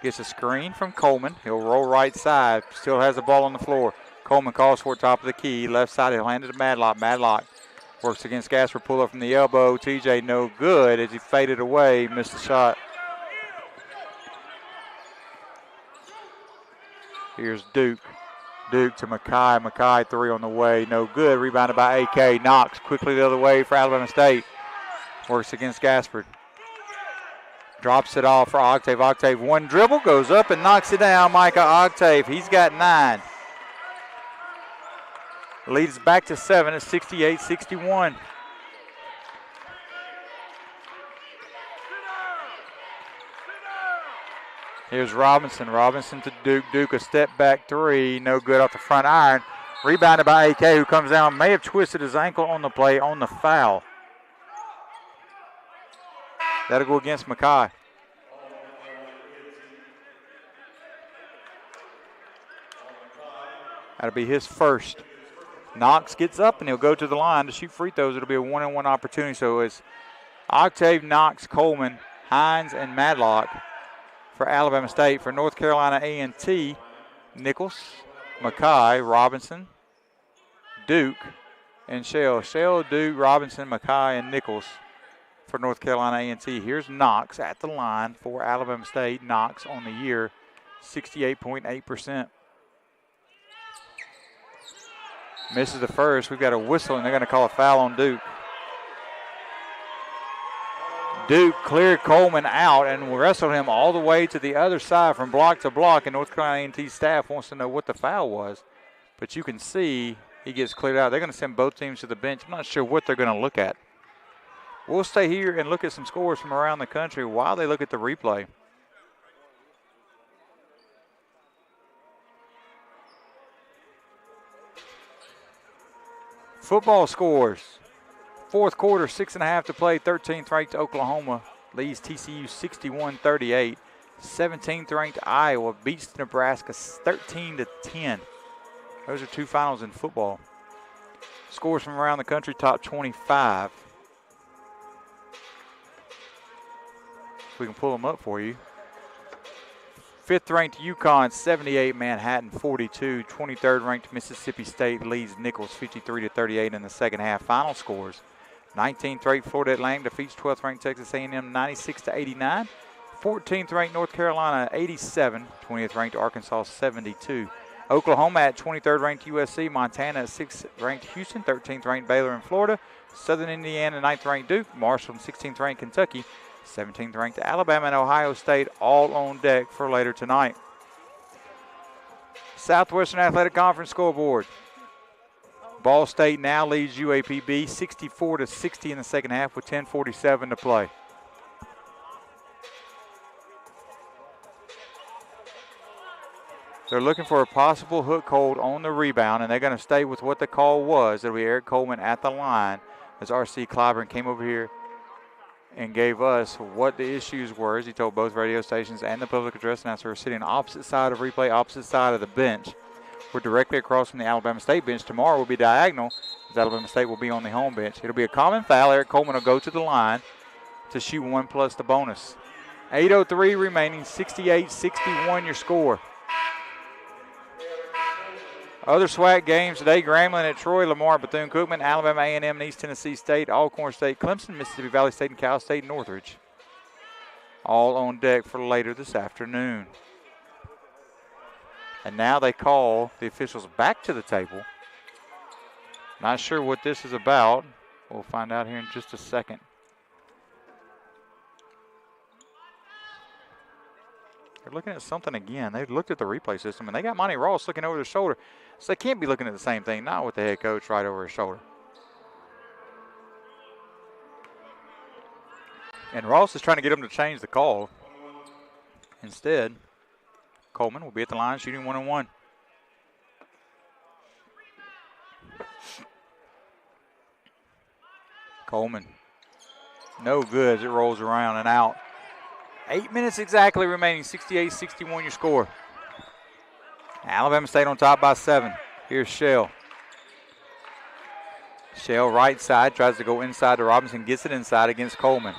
gets a screen from Coleman. He'll roll right side. Still has the ball on the floor. Coleman calls for it top of the key. Left side, he'll hand it to Madlock. Madlock works against Gasper. Pull up from the elbow. TJ no good as he faded away. Missed the shot. Here's Duke. Duke to Mackay. Mackay 3 on the way. No good. Rebounded by AK. Knox quickly the other way for Alabama State. Works against Gaspard. Drops it off for Octave. Octave 1 dribble. Goes up and knocks it down. Micah Octave. He's got 9. Leads back to 7 at 68-61. Here's Robinson. Robinson to Duke. Duke a step back 3. No good off the front iron. Rebounded by AK, who comes down. May have twisted his ankle on the play on the foul. That'll go against Mackay. That'll be his first. Knox gets up and he'll go to the line to shoot free throws. It'll be a 1-on-1 opportunity. So it's Octave, Knox, Coleman, Hines, and Madlock for Alabama State. For North Carolina A&T, Nichols, Mackay, Robinson, Duke, and Shell. Shell, Duke, Robinson, Mackay, and Nichols for North Carolina A&T. Here's Knox at the line for Alabama State. Knox on the year, 68.8%. Misses the first. We've got a whistle, and they're going to call a foul on Duke. Duke cleared Coleman out and wrestled him all the way to the other side from block to block, and North Carolina A&T staff wants to know what the foul was. But you can see he gets cleared out. They're going to send both teams to the bench. I'm not sure what they're going to look at. We'll stay here and look at some scores from around the country while they look at the replay. Football scores. Fourth quarter, 6.5 to play. 13th ranked Oklahoma leads TCU 61-38. 17th ranked Iowa beats Nebraska 13-10. Those are two finals in football. Scores from around the country, top 25. If we can pull them up for you. 5th ranked UConn 78, Manhattan 42. 23rd ranked Mississippi State leads Nichols 53-38 in the second half. Final scores: 19th ranked Florida Atlantic defeats 12th ranked Texas A&M 96-89. 14th ranked North Carolina 87. 20th ranked Arkansas 72. Oklahoma at 23rd ranked USC. Montana at 6th ranked Houston. 13th ranked Baylor in Florida. Southern Indiana 9th ranked Duke. Marshall 16th ranked Kentucky. 17th ranked Alabama and Ohio State all on deck for later tonight. Southwestern Athletic Conference scoreboard. Ball State now leads UAPB 64-60 in the second half with 10:47 to play. They're looking for a possible hook hold on the rebound, and they're going to stay with what the call was. It'll be Eric Coleman at the line as R.C. Clyburn came over here and gave us what the issues were, as he told both radio stations and the public address announcer. We're sitting opposite side of replay, opposite side of the bench. We're directly across from the Alabama State bench. Tomorrow will be diagonal, as Alabama State will be on the home bench. It'll be a common foul. Eric Coleman will go to the line to shoot one plus the bonus. 8:03 remaining, 68-61 your score. Other SWAC games today: Grambling at Troy, Lamar, Bethune-Cookman, Alabama A&M and East Tennessee State, Alcorn State, Clemson, Mississippi Valley State, and Cal State Northridge. All on deck for later this afternoon. And now they call the officials back to the table. Not sure what this is about. We'll find out here in just a second. They're looking at something again. They looked at the replay system, and they got Monty Ross looking over their shoulder. So they can't be looking at the same thing, not with the head coach right over his shoulder. And Ross is trying to get them to change the call. Instead, Coleman will be at the line shooting 1-on-1. Coleman, no good as it rolls around and out. 8 minutes exactly remaining, 68-61 your score. Alabama State on top by 7. Here's Shell. Shell right side, tries to go inside to Robinson, gets it inside against Coleman.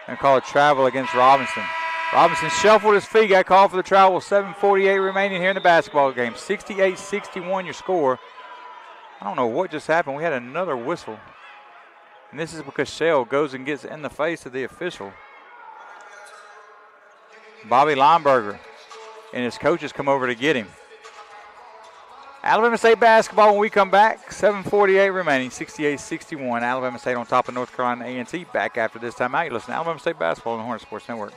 And call a travel against Robinson. Robinson shuffled his feet, got called for the travel. 7:48 remaining here in the basketball game. 68-61 your score. I don't know what just happened. We had another whistle. And this is because Shell goes and gets in the face of the official. Bobby Lineberger and his coaches come over to get him. Alabama State basketball when we come back. 7:48 remaining, 68-61. Alabama State on top of North Carolina A&T. Back after this timeout. You listen to Alabama State basketball on the Hornet Sports Network.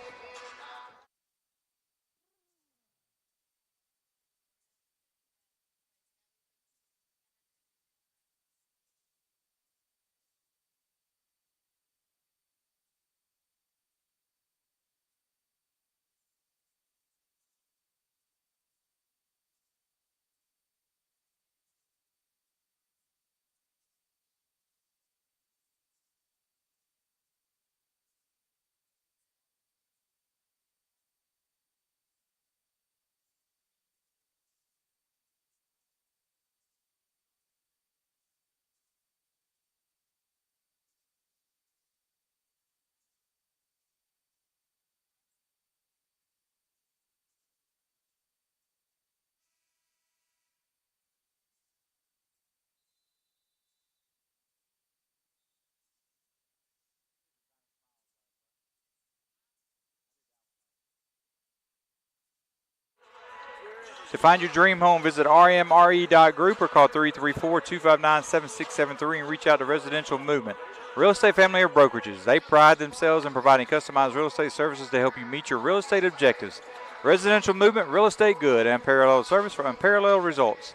To find your dream home, visit rmre.group or call 334-259-7673 and reach out to Residential Movement. Real estate, family, or brokerages, they pride themselves in providing customized real estate services to help you meet your real estate objectives. Residential Movement, real estate good, and unparalleled service for unparalleled results.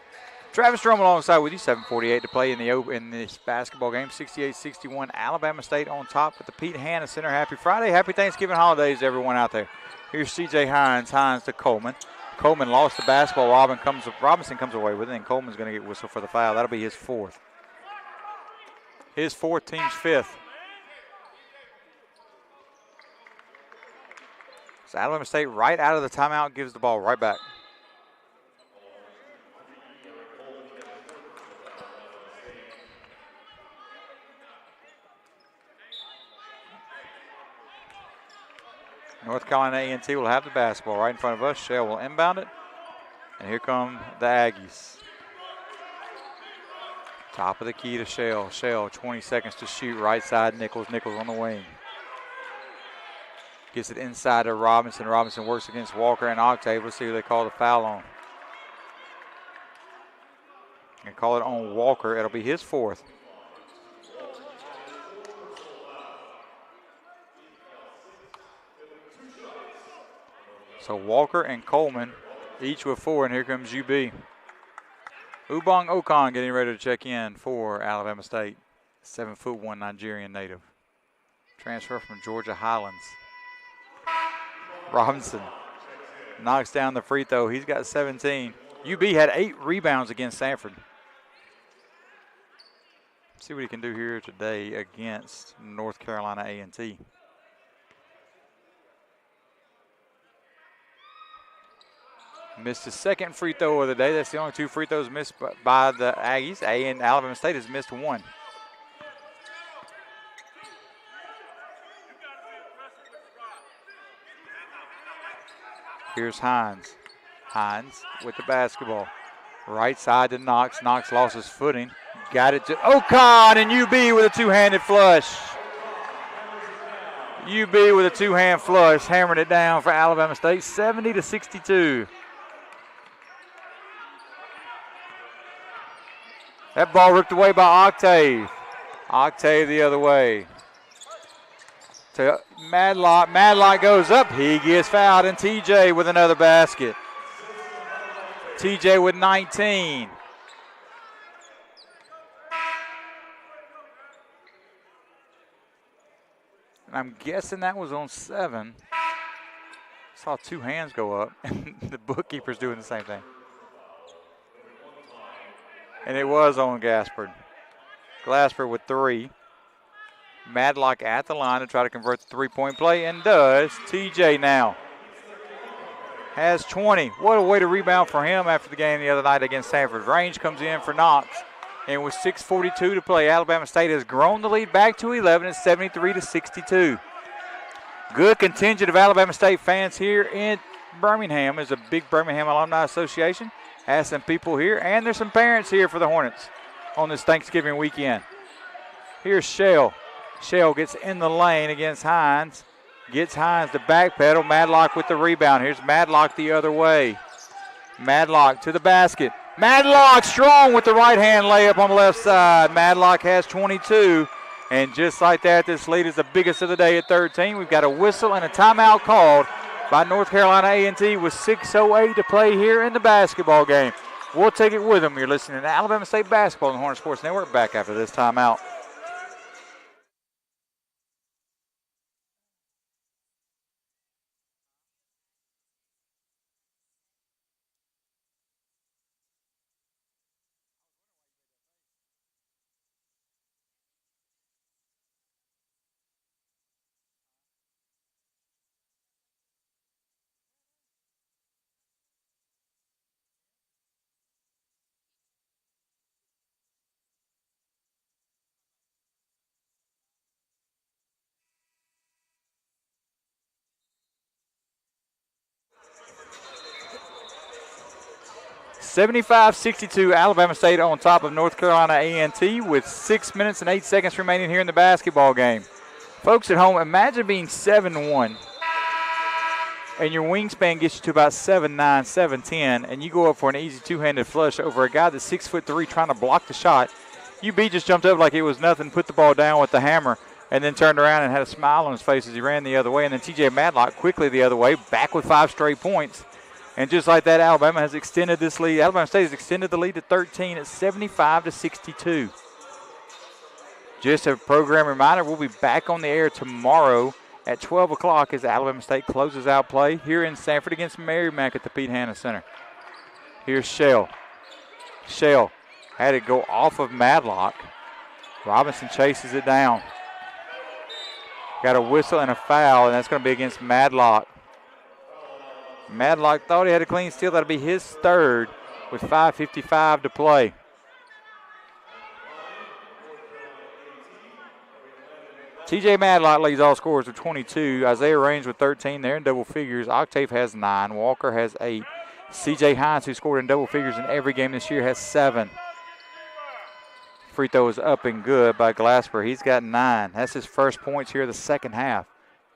Travis Drum alongside with you, 7:48 to play in this basketball game. 68-61, Alabama State on top with the Pete Hanna Center. Happy Friday, happy Thanksgiving holidays to everyone out there. Here's C.J. Hines to Coleman. Coleman lost the basketball. Robinson comes away with it, and Coleman's going to get whistled for the foul. That'll be his fourth. His fourth, team's fifth. So Alabama State right out of the timeout gives the ball right back. North Carolina A&T will have the basketball right in front of us. Shell will inbound it. And here come the Aggies. Top of the key to Shell. Shell, 20 seconds to shoot. Right side, Nichols. Nichols on the wing. Gets it inside to Robinson. Robinson works against Walker and Octave. Let's see who they call the foul on. They call it on Walker. It'll be his fourth. So Walker and Coleman each with 4, and here comes UB. Ubong Okon getting ready to check in for Alabama State. 7'1" Nigerian native. Transfer from Georgia Highlands. Robinson knocks down the free throw. He's got 17. UB had 8 rebounds against Sanford. See what he can do here today against North Carolina A&T. Missed his second free throw of the day. That's the only 2 free throws missed by the Aggies. And Alabama State has missed 1. Here's Hines. Hines with the basketball. Right side to Knox. Knox lost his footing. Got it to Okon, and UB with a 2-handed flush. UB with a 2-hand flush, hammering it down for Alabama State, 70-62. That ball ripped away by Octave. Octave the other way. To Madlock. Madlock goes up. He gets fouled, and TJ with another basket. TJ with 19. And I'm guessing that was on 7. Saw 2 hands go up, and the bookkeeper's doing the same thing. And it was on Gaspard. Glasper with 3. Madlock at the line to try to convert the 3-point play, and does. TJ now has 20. What a way to rebound for him after the game the other night against Sanford. Range comes in for Knox. And with 6:42 to play, Alabama State has grown the lead back to 11 at 73-62. Good contingent of Alabama State fans here in Birmingham. There's a big Birmingham Alumni Association. Has some people here, and there's some parents here for the Hornets on this Thanksgiving weekend. Here's Shell. Shell gets in the lane against Hines. Gets Hines to backpedal. Madlock with the rebound. Here's Madlock the other way. Madlock to the basket. Madlock strong with the right-hand layup on the left side. Madlock has 22. And just like that, this lead is the biggest of the day at 13. We've got a whistle and a timeout called by North Carolina A&T with 6:08 to play here in the basketball game. We'll take it with them. You're listening to Alabama State Basketball on the Hornet Sports Network. Back after this timeout. (75-62) Alabama State on top of North Carolina A&T with 6 minutes and 8 seconds remaining here in the basketball game. Folks at home, imagine being 7'1", and your wingspan gets you to about 7'9", 7'10", and you go up for an easy 2-handed flush over a guy that's 6'3" trying to block the shot. UB just jumped up like it was nothing, put the ball down with the hammer, and then turned around and had a smile on his face as he ran the other way. And then TJ Madlock quickly the other way, back with 5 straight points. And just like that, Alabama has extended this lead. Alabama State has extended the lead to 13 at 75-62. Just a program reminder, we'll be back on the air tomorrow at 12 o'clock as Alabama State closes out play here in Sanford against Merrimack at the Pete Hanna Center. Here's Shell. Shell had it go off of Madlock. Robinson chases it down. Got a whistle and a foul, and that's going to be against Madlock. Madlock thought he had a clean steal. That'll be his third with 5:55 to play. TJ Madlock leads all scorers with 22. Isaiah Raines with 13. They're in double figures. Octave has 9. Walker has 8. CJ Hines, who scored in double figures in every game this year, has 7. Free throw is up and good by Glasper. He's got 9. That's his first points here in the second half.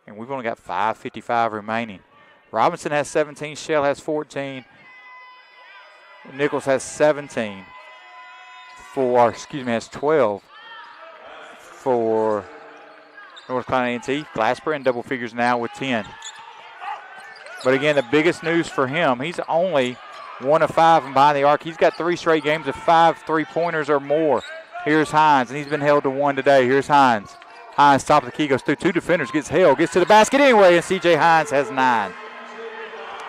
And we've only got 5:55 remaining. Robinson has 17. Shell has 14. Nichols has 17. Has 12 for North Carolina A&T. Glasper in double figures now with 10. But again, the biggest news for him, he's only 1 of 5 from behind the arc. He's got 3 straight games of 5 3-pointers or more. Here's Hines, and he's been held to 1 today. Here's Hines. Hines, top of the key, goes through 2 defenders, gets held, gets to the basket anyway, and C.J. Hines has 9.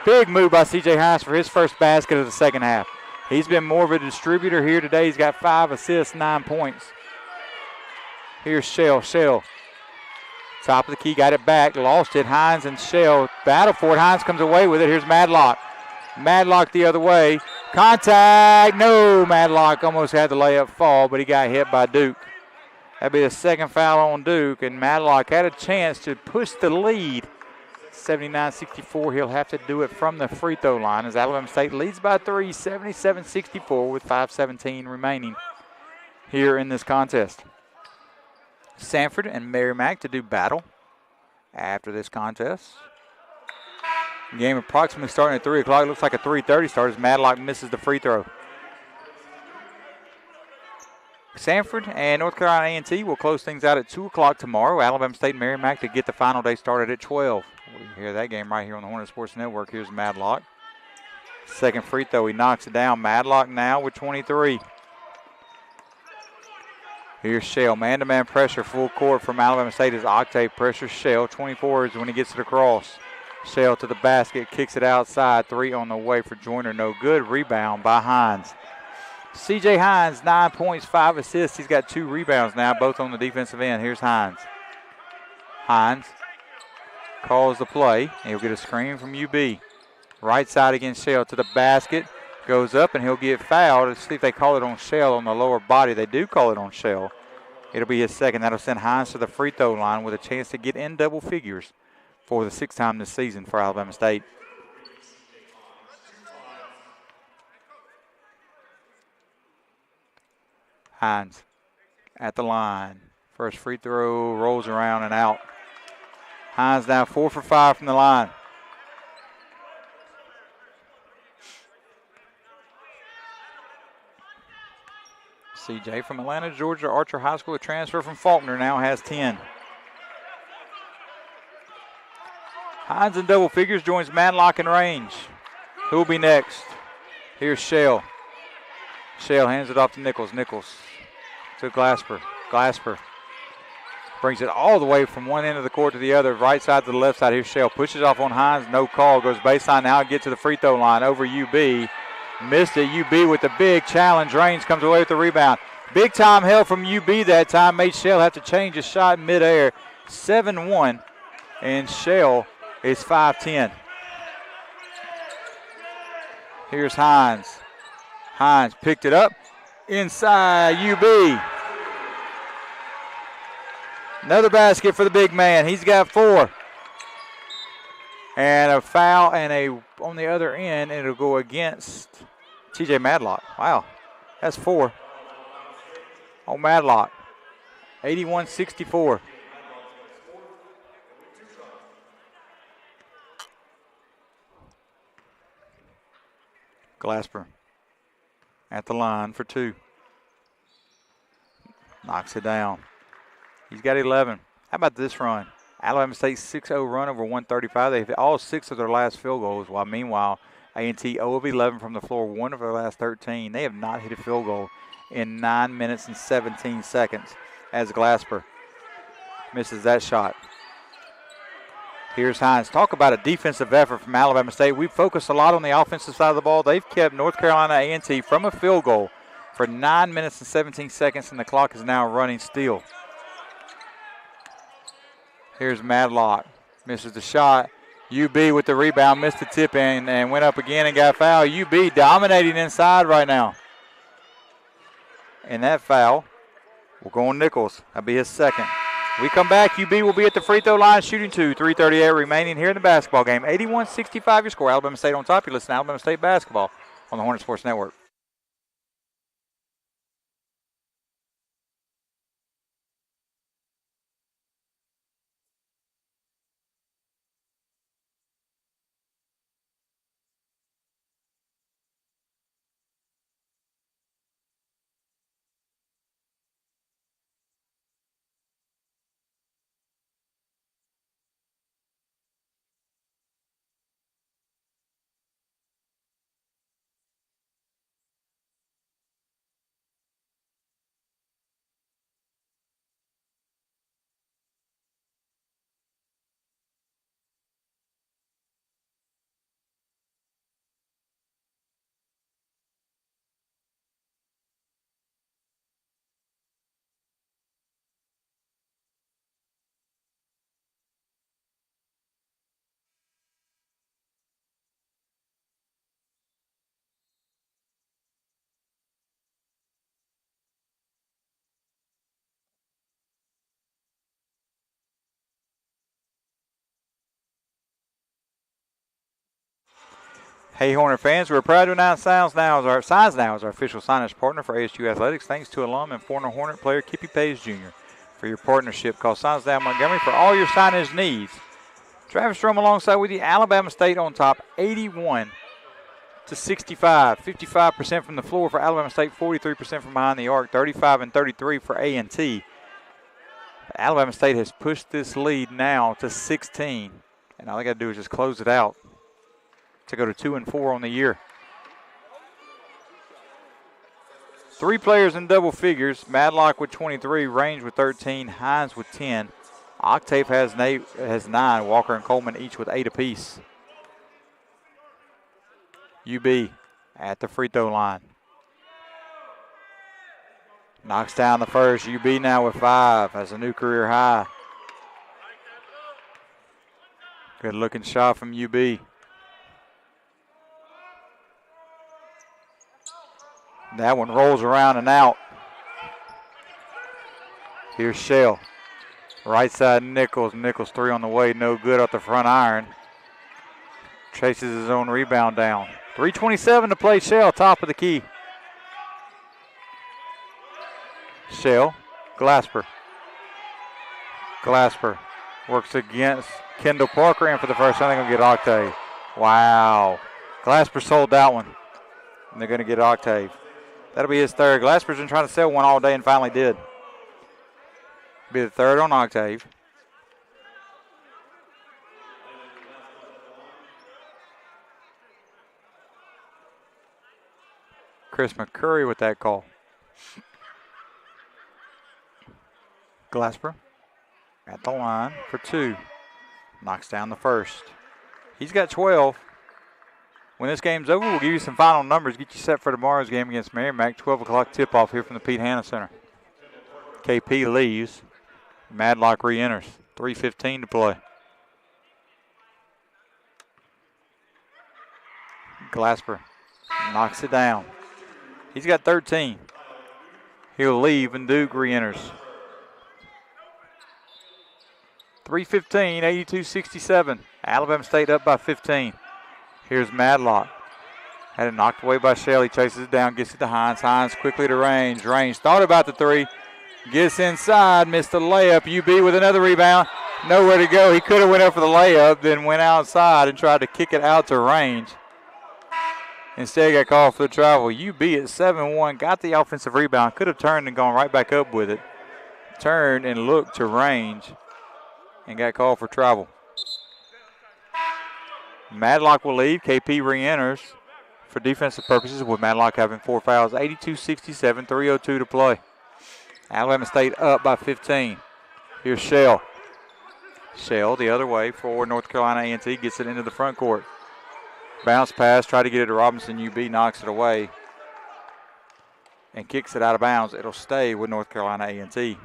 Big move by C.J. Hines for his first basket of the second half. He's been more of a distributor here today. He's got 5 assists, 9 points. Here's Shell. Top of the key, got it back, lost it. Hines and Shell battle for it. Hines comes away with it. Here's Madlock. Madlock the other way. Contact. No, Madlock almost had the layup fall, but he got hit by Duke. That'd be the second foul on Duke, and Madlock had a chance to push the lead. 79-64. He'll have to do it from the free throw line as Alabama State leads by 3, 77-64 with 5:17 remaining here in this contest. Sanford and Merrimack to do battle after this contest. Game approximately starting at 3 o'clock. Looks like a 3:30 start as Madlock misses the free throw. Sanford and North Carolina A&T will close things out at 2 o'clock tomorrow. Alabama State and Merrimack to get the final day started at 12. We hear that game right here on the Hornet Sports Network. Here's Madlock. Second free throw, he knocks it down. Madlock now with 23. Here's Shell. Man-to-man pressure, full court from Alabama State as Octave pressures Shell. 24 is when he gets it across. Shell to the basket, kicks it outside. 3 on the way for Joyner. No good. Rebound by Hines. C.J. Hines, 9 points, 5 assists. He's got 2 rebounds now, both on the defensive end. Here's Hines. Hines calls the play. He'll get a screen from UB. Right side against Shell to the basket. Goes up, and he'll get fouled. Let's see if they call it on Shell on the lower body. They do call it on Shell. It'll be his second. That'll send Hines to the free throw line with a chance to get in double figures for the 6th time this season for Alabama State. Hines at the line. First free throw rolls around and out. Hines now 4 for 5 from the line. CJ from Atlanta, Georgia, Archer High School, a transfer from Faulkner, now has 10. Hines in double figures joins Madlock in range. Who will be next? Here's Shell. Shell hands it off to Nichols. Nichols to Glasper. Glasper brings it all the way from one end of the court to the other, right side to the left side. Here's Shell. Pushes off on Hines. No call. Goes baseline now and get to the free throw line over UB. Missed it. UB with the big challenge. Raines comes away with the rebound. Big time help from UB that time. Made Shell have to change his shot in midair. 7-1. And Shell is 5-10. Here's Hines. Hines picked it up inside UB. Another basket for the big man. He's got 4. And a foul and on the other end, it'll go against TJ Madlock. Wow, that's 4 on Madlock. 81-64. Glasper at the line for 2. Knocks it down. He's got 11. How about this run? Alabama State 6-0 run over 135. They've hit all 6 of their last field goals, while meanwhile A&T 0 of 11 from the floor, 1 of their last 13. They have not hit a field goal in 9 minutes and 17 seconds as Glasper misses that shot. Here's Hines. Talk about a defensive effort from Alabama State. We focus a lot on the offensive side of the ball. They've kept North Carolina A&T from a field goal for 9 minutes and 17 seconds, and the clock is now running still. Here's Madlock. Misses the shot. UB with the rebound, missed the tip in and went up again and got fouled. UB dominating inside right now. And that foul will go on Nichols. That'll be his second. We come back. UB will be at the free throw line shooting 2. 3:38 remaining here in the basketball game. 81-65 your score. Alabama State on top. You listen to Alabama State basketball on the Hornet Sports Network. Hey, Hornet fans, we're proud to announce Signs Now as our official signage partner for ASU Athletics, thanks to alum and former Hornet player Kippy Page Jr. For your partnership, call Signs Now Montgomery for all your signage needs. Travis Strom alongside with you. Alabama State on top, 81-65. 55% from the floor for Alabama State, 43% from behind the arc, 35-33 for A&T. Alabama State has pushed this lead now to 16, and all they got to do is just close it out to go to 2-4 on the year. 3 players in double figures. Madlock with 23, Range with 13, Hines with 10. Octave has 9. Walker and Coleman each with 8 apiece. UB at the free throw line. Knocks down the first. UB now with 5. Has a new career high. Good looking shot from UB. That one rolls around and out. Here's Shell. Right side Nichols. Nichols 3 on the way. No good off the front iron. Chases his own rebound down. 3:27 to play. Shell top of the key. Shell. Glasper. Glasper works against Kendall Parker, and for the first time they're going to get Octave. Wow. Glasper sold that one. And they're going to get Octave. That'll be his third. Glasper's been trying to sell one all day and finally did. Be the third on Octave. Chris McCurry with that call. Glasper at the line for 2. Knocks down the first. He's got 12. When this game's over, we'll give you some final numbers, get you set for tomorrow's game against Merrimack. 12 o'clock tip-off here from the Pete Hanna Center. KP leaves. Madlock re-enters. 3:15 to play. Glasper knocks it down. He's got 13. He'll leave, and Duke re-enters. 3:15, 82-67. Alabama State up by 15. Here's Madlock. Had it knocked away by Shell. He chases it down, gets it to Hines. Hines quickly to Range. Range thought about the 3. Gets inside, missed the layup. UB with another rebound. Nowhere to go. He could have went up for the layup, then went outside and tried to kick it out to Range. Instead got called for the travel. UB at 7-1. Got the offensive rebound. Could have turned and gone right back up with it. Turned and looked to Range and got called for travel. Madlock will leave. KP re-enters for defensive purposes with Madlock having 4 fouls. 82-67, 3:02 to play. Alabama State up by 15. Here's Shell. Shell the other way for North Carolina A&T. Gets it into the front court. Bounce pass. Try to get it to Robinson. UB knocks it away and kicks it out of bounds. It'll stay with North Carolina A&T.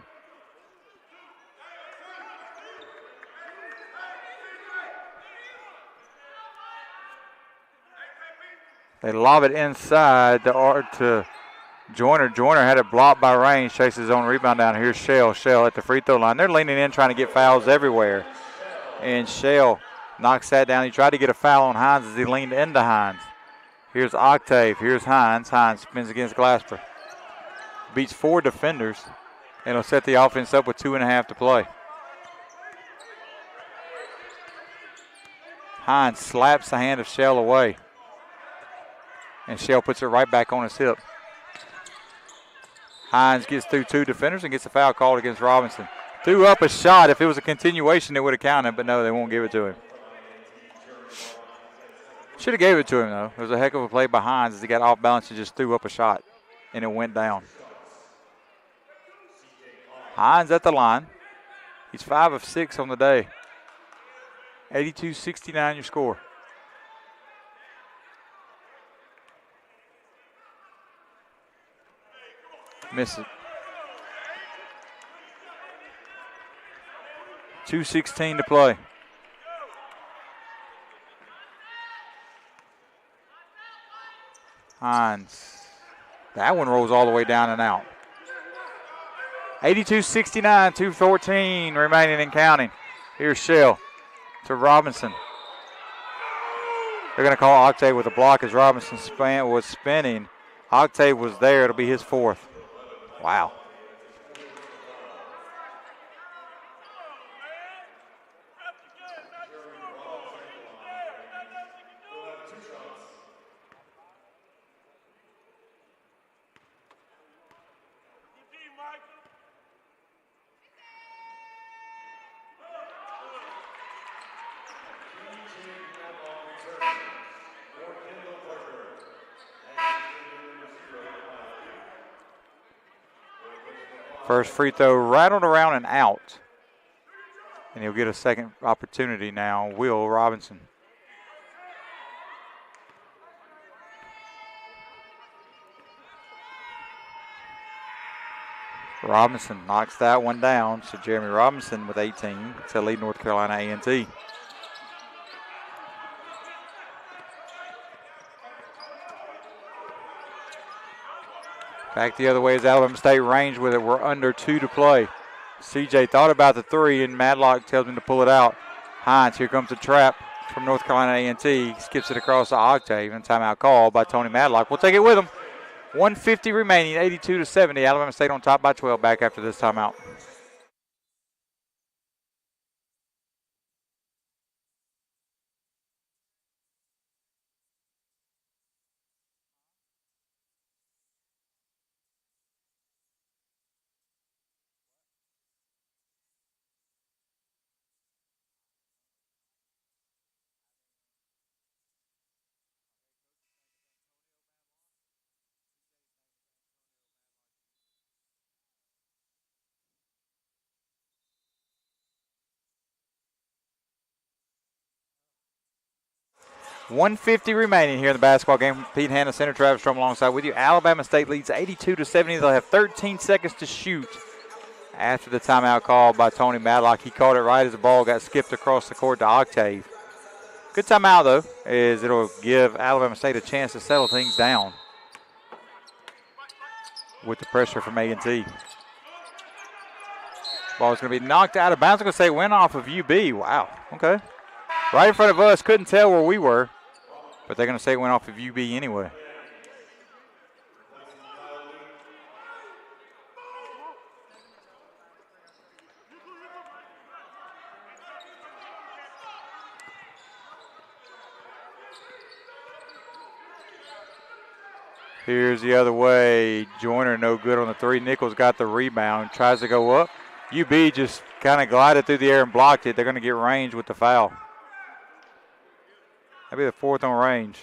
They lob it inside to Joyner. Joyner had it blocked by Range. Chases his own rebound down. Here's Shell. Shell at the free throw line. They're leaning in trying to get fouls everywhere. And Shell knocks that down. He tried to get a foul on Hines as he leaned into Hines. Here's Octave. Here's Hines. Hines spins against Glasper. Beats 4 defenders. And he'll set the offense up with 2.5 to play. Hines slaps the hand of Shell away. And Shell puts it right back on his hip. Hines gets through 2 defenders and gets a foul called against Robinson. Threw up a shot. If it was a continuation, it would have counted, but no, they won't give it to him. Should have gave it to him, though. It was a heck of a play by Hines as he got off balance and just threw up a shot, and it went down. Hines at the line. He's 5 of 6 on the day. 82-69 your score. Miss it. 2:16 to play. Hines. That one rolls all the way down and out. 82-69, 2:14 remaining and counting. Here's Shell to Robinson. They're going to call Octave with a block as Robinson was spinning. Octave was there. It'll be his 4th. Wow. First free throw rattled around and out. And he'll get a second opportunity now, Will Robinson. Robinson knocks that one down. So Jeremy Robinson with 18 to lead North Carolina A&T. Back the other way is Alabama State. Range with it. We're under 2 to play. CJ thought about the 3, and Madlock tells him to pull it out. Hines, here comes the trap from North Carolina A&T. Skips it across to Octave, and timeout call by Tony Madlock. We'll take it with him. 1:50 remaining, 82-70. Alabama State on top by 12 back after this timeout. $150 remaining here in the basketball game. Pete Hanna, center, Travis Strom alongside with you. Alabama State leads 82-70. They'll have 13 seconds to shoot after the timeout call by Tony Madlock. He caught it right as the ball got skipped across the court to Octave. Good timeout, though, as it'll give Alabama State a chance to settle things down with the pressure from A&T. Ball's going to be knocked out of bounds. I'm going to say it went off of UB. Wow, okay. Right in front of us. Couldn't tell where we were. But they're going to say it went off of UB anyway. Here's the other way. Joyner no good on the 3. Nichols got the rebound. Tries to go up. UB just kind of glided through the air and blocked it. They're going to get Range with the foul. That'll be the 4th on Range.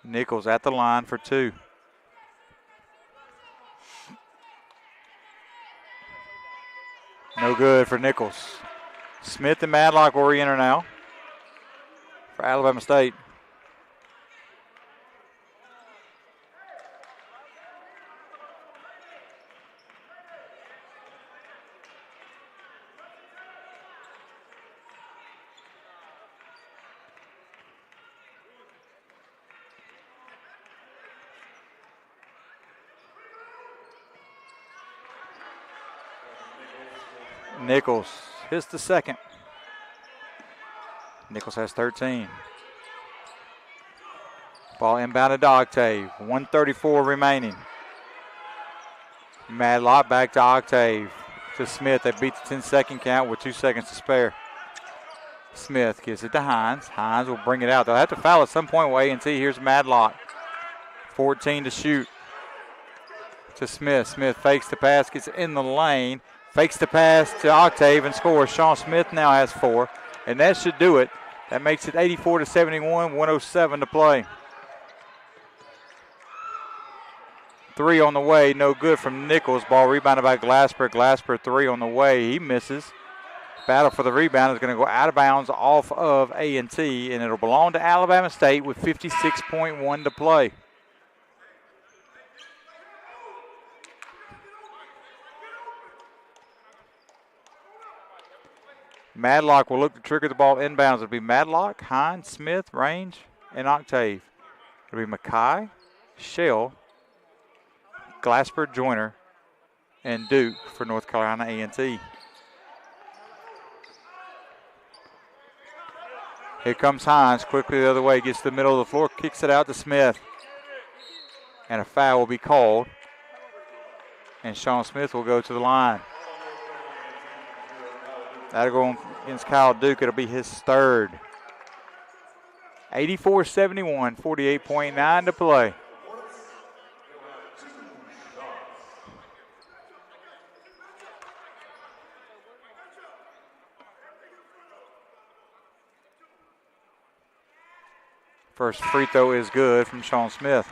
Nichols at the line for 2. No good for Nichols. Smith and Madlock will re-enter now for Alabama State. Nichols hits the second. Nichols has 13. Ball inbounded to Octave. 1:34 remaining. Madlock back to Octave. To Smith. They beat the 10-second count with 2 seconds to spare. Smith gives it to Hines. Hines will bring it out. They'll have to foul at some point with A&T. Here's Madlock. 14 to shoot. To Smith. Smith fakes the pass, gets in the lane. Fakes the pass to Octave and scores. Sean Smith now has 4. And that should do it. That makes it 84-71, 1:07 to play. 3 on the way, no good from Nichols. Ball rebounded by Glasper. Glasper 3 on the way, he misses. Battle for the rebound is going to go out of bounds off of A&T, and it'll belong to Alabama State with 56.1 to play. Madlock will look to trigger the ball inbounds. It'll be Madlock, Hines, Smith, Range, and Octave. It'll be Mackay, Shell, Glasper, Joyner, and Duke for North Carolina A&T. Here comes Hines, quickly the other way, gets to the middle of the floor, kicks it out to Smith. And a foul will be called. And Sean Smith will go to the line. That'll go against Kyle Duke. It'll be his third. 84-71, 48.9 to play. First free throw is good from Sean Smith.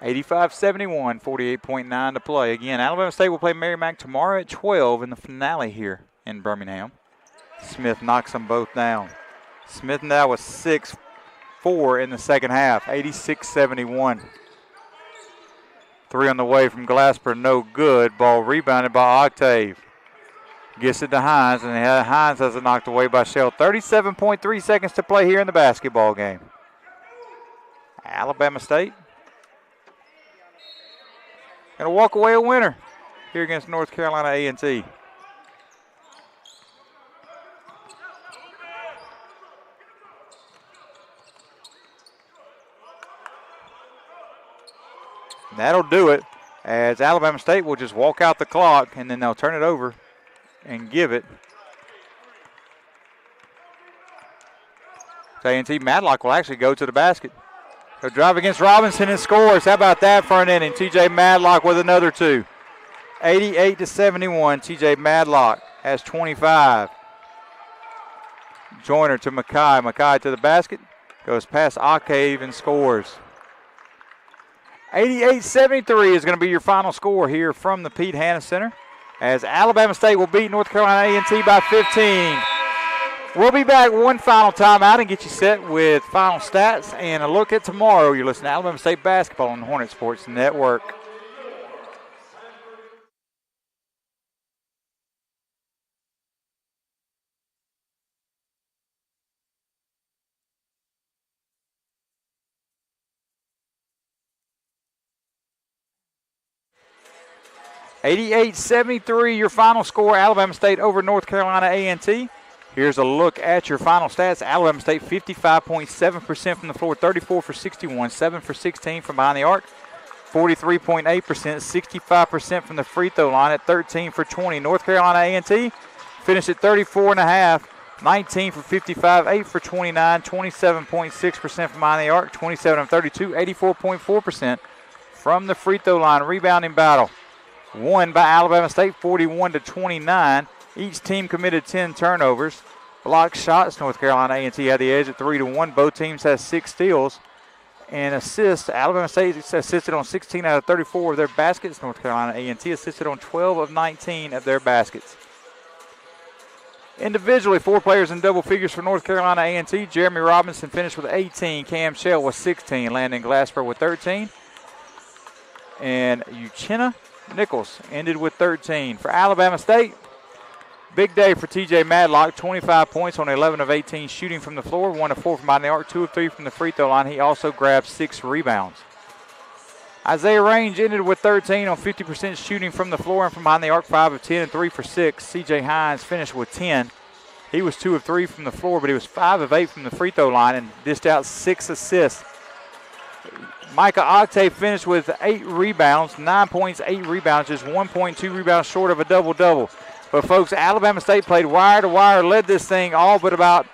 (85-71), 48.9 to play. Again, Alabama State will play Merrimack tomorrow at 12 in the finale here in Birmingham. Smith knocks them both down. Smith now with 6-4 in the second half, 86-71. 3 on the way from Glasper, no good. Ball rebounded by Octave. Gets it to Hines, and Hines has it knocked away by Shell. 37.3 seconds to play here in the basketball game. Alabama State going to walk away a winner here against North Carolina A&T. That'll do it, as Alabama State will just walk out the clock, and then they'll turn it over and give it. A&T Madlock will actually go to the basket. He'll drive against Robinson and scores. How about that for an inning? TJ Madlock with another 2. 88-71. TJ Madlock has 25. Joyner to Mackay. Mackay to the basket. Goes past Octave and scores. 88-73 is going to be your final score here from the Pete Hanna Center, as Alabama State will beat North Carolina A&T by 15. We'll be back one final timeout and get you set with final stats and a look at tomorrow. You're listening to Alabama State basketball on the Hornet Sports Network. (88-73) your final score. Alabama State over North Carolina A&T. Here's a look at your final stats. Alabama State 55.7% from the floor, 34 for 61, 7 for 16 from behind the arc, 43.8%, 65% from the free throw line at 13 for 20. North Carolina A&T finished at 34.5, 19 for 55, 8 for 29, 27.6% from behind the arc, 27 of 32, 84.4% from the free throw line. Rebounding battle won by Alabama State 41-29. Each team committed 10 turnovers. Block shots, North Carolina A&T had the edge at 3-1. Both teams had 6 steals. And assists, Alabama State assisted on 16 out of 34 of their baskets. North Carolina A&T assisted on 12 of 19 of their baskets. Individually, 4 players in double figures for North Carolina A&T. Jeremy Robinson finished with 18. Cam Shell with 16. Landon Glasper with 13. And Uchenna Nichols ended with 13. For Alabama State, Big day for TJ Madlock, 25 points on 11 of 18 shooting from the floor, 1 of 4 from behind the arc, 2 of 3 from the free throw line. He also grabbed 6 rebounds. Isaiah Range ended with 13 on 50% shooting from the floor and from behind the arc, 5 of 10 and 3 for 6. CJ Hines finished with 10. He was 2 of 3 from the floor, but he was 5 of 8 from the free throw line and dished out 6 assists. Micah Octave finished with 8 rebounds, 9 points, 8 rebounds, just 1.2 rebounds short of a double-double. But, folks, Alabama State played wire to wire, led this thing all but about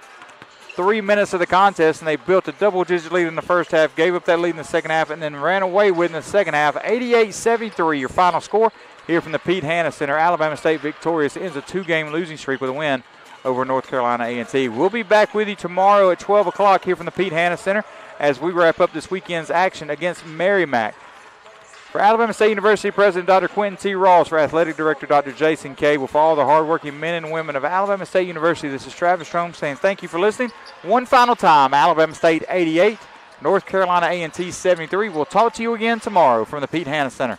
3 minutes of the contest, and they built a double-digit lead in the first half, gave up that lead in the second half, and then ran away with it in the second half. 88-73, your final score here from the Pete Hanna Center. Alabama State victorious, ends a 2-game losing streak with a win over North Carolina A&T. We'll be back with you tomorrow at 12 o'clock here from the Pete Hanna Center as we wrap up this weekend's action against Merrimack. For Alabama State University President Dr. Quentin T. Ross, for Athletic Director Dr. Jason Cable, for all the hardworking men and women of Alabama State University, this is Travis Strom saying thank you for listening. One final time, Alabama State 88, North Carolina A&T 73. We'll talk to you again tomorrow from the Pete Hanna Center.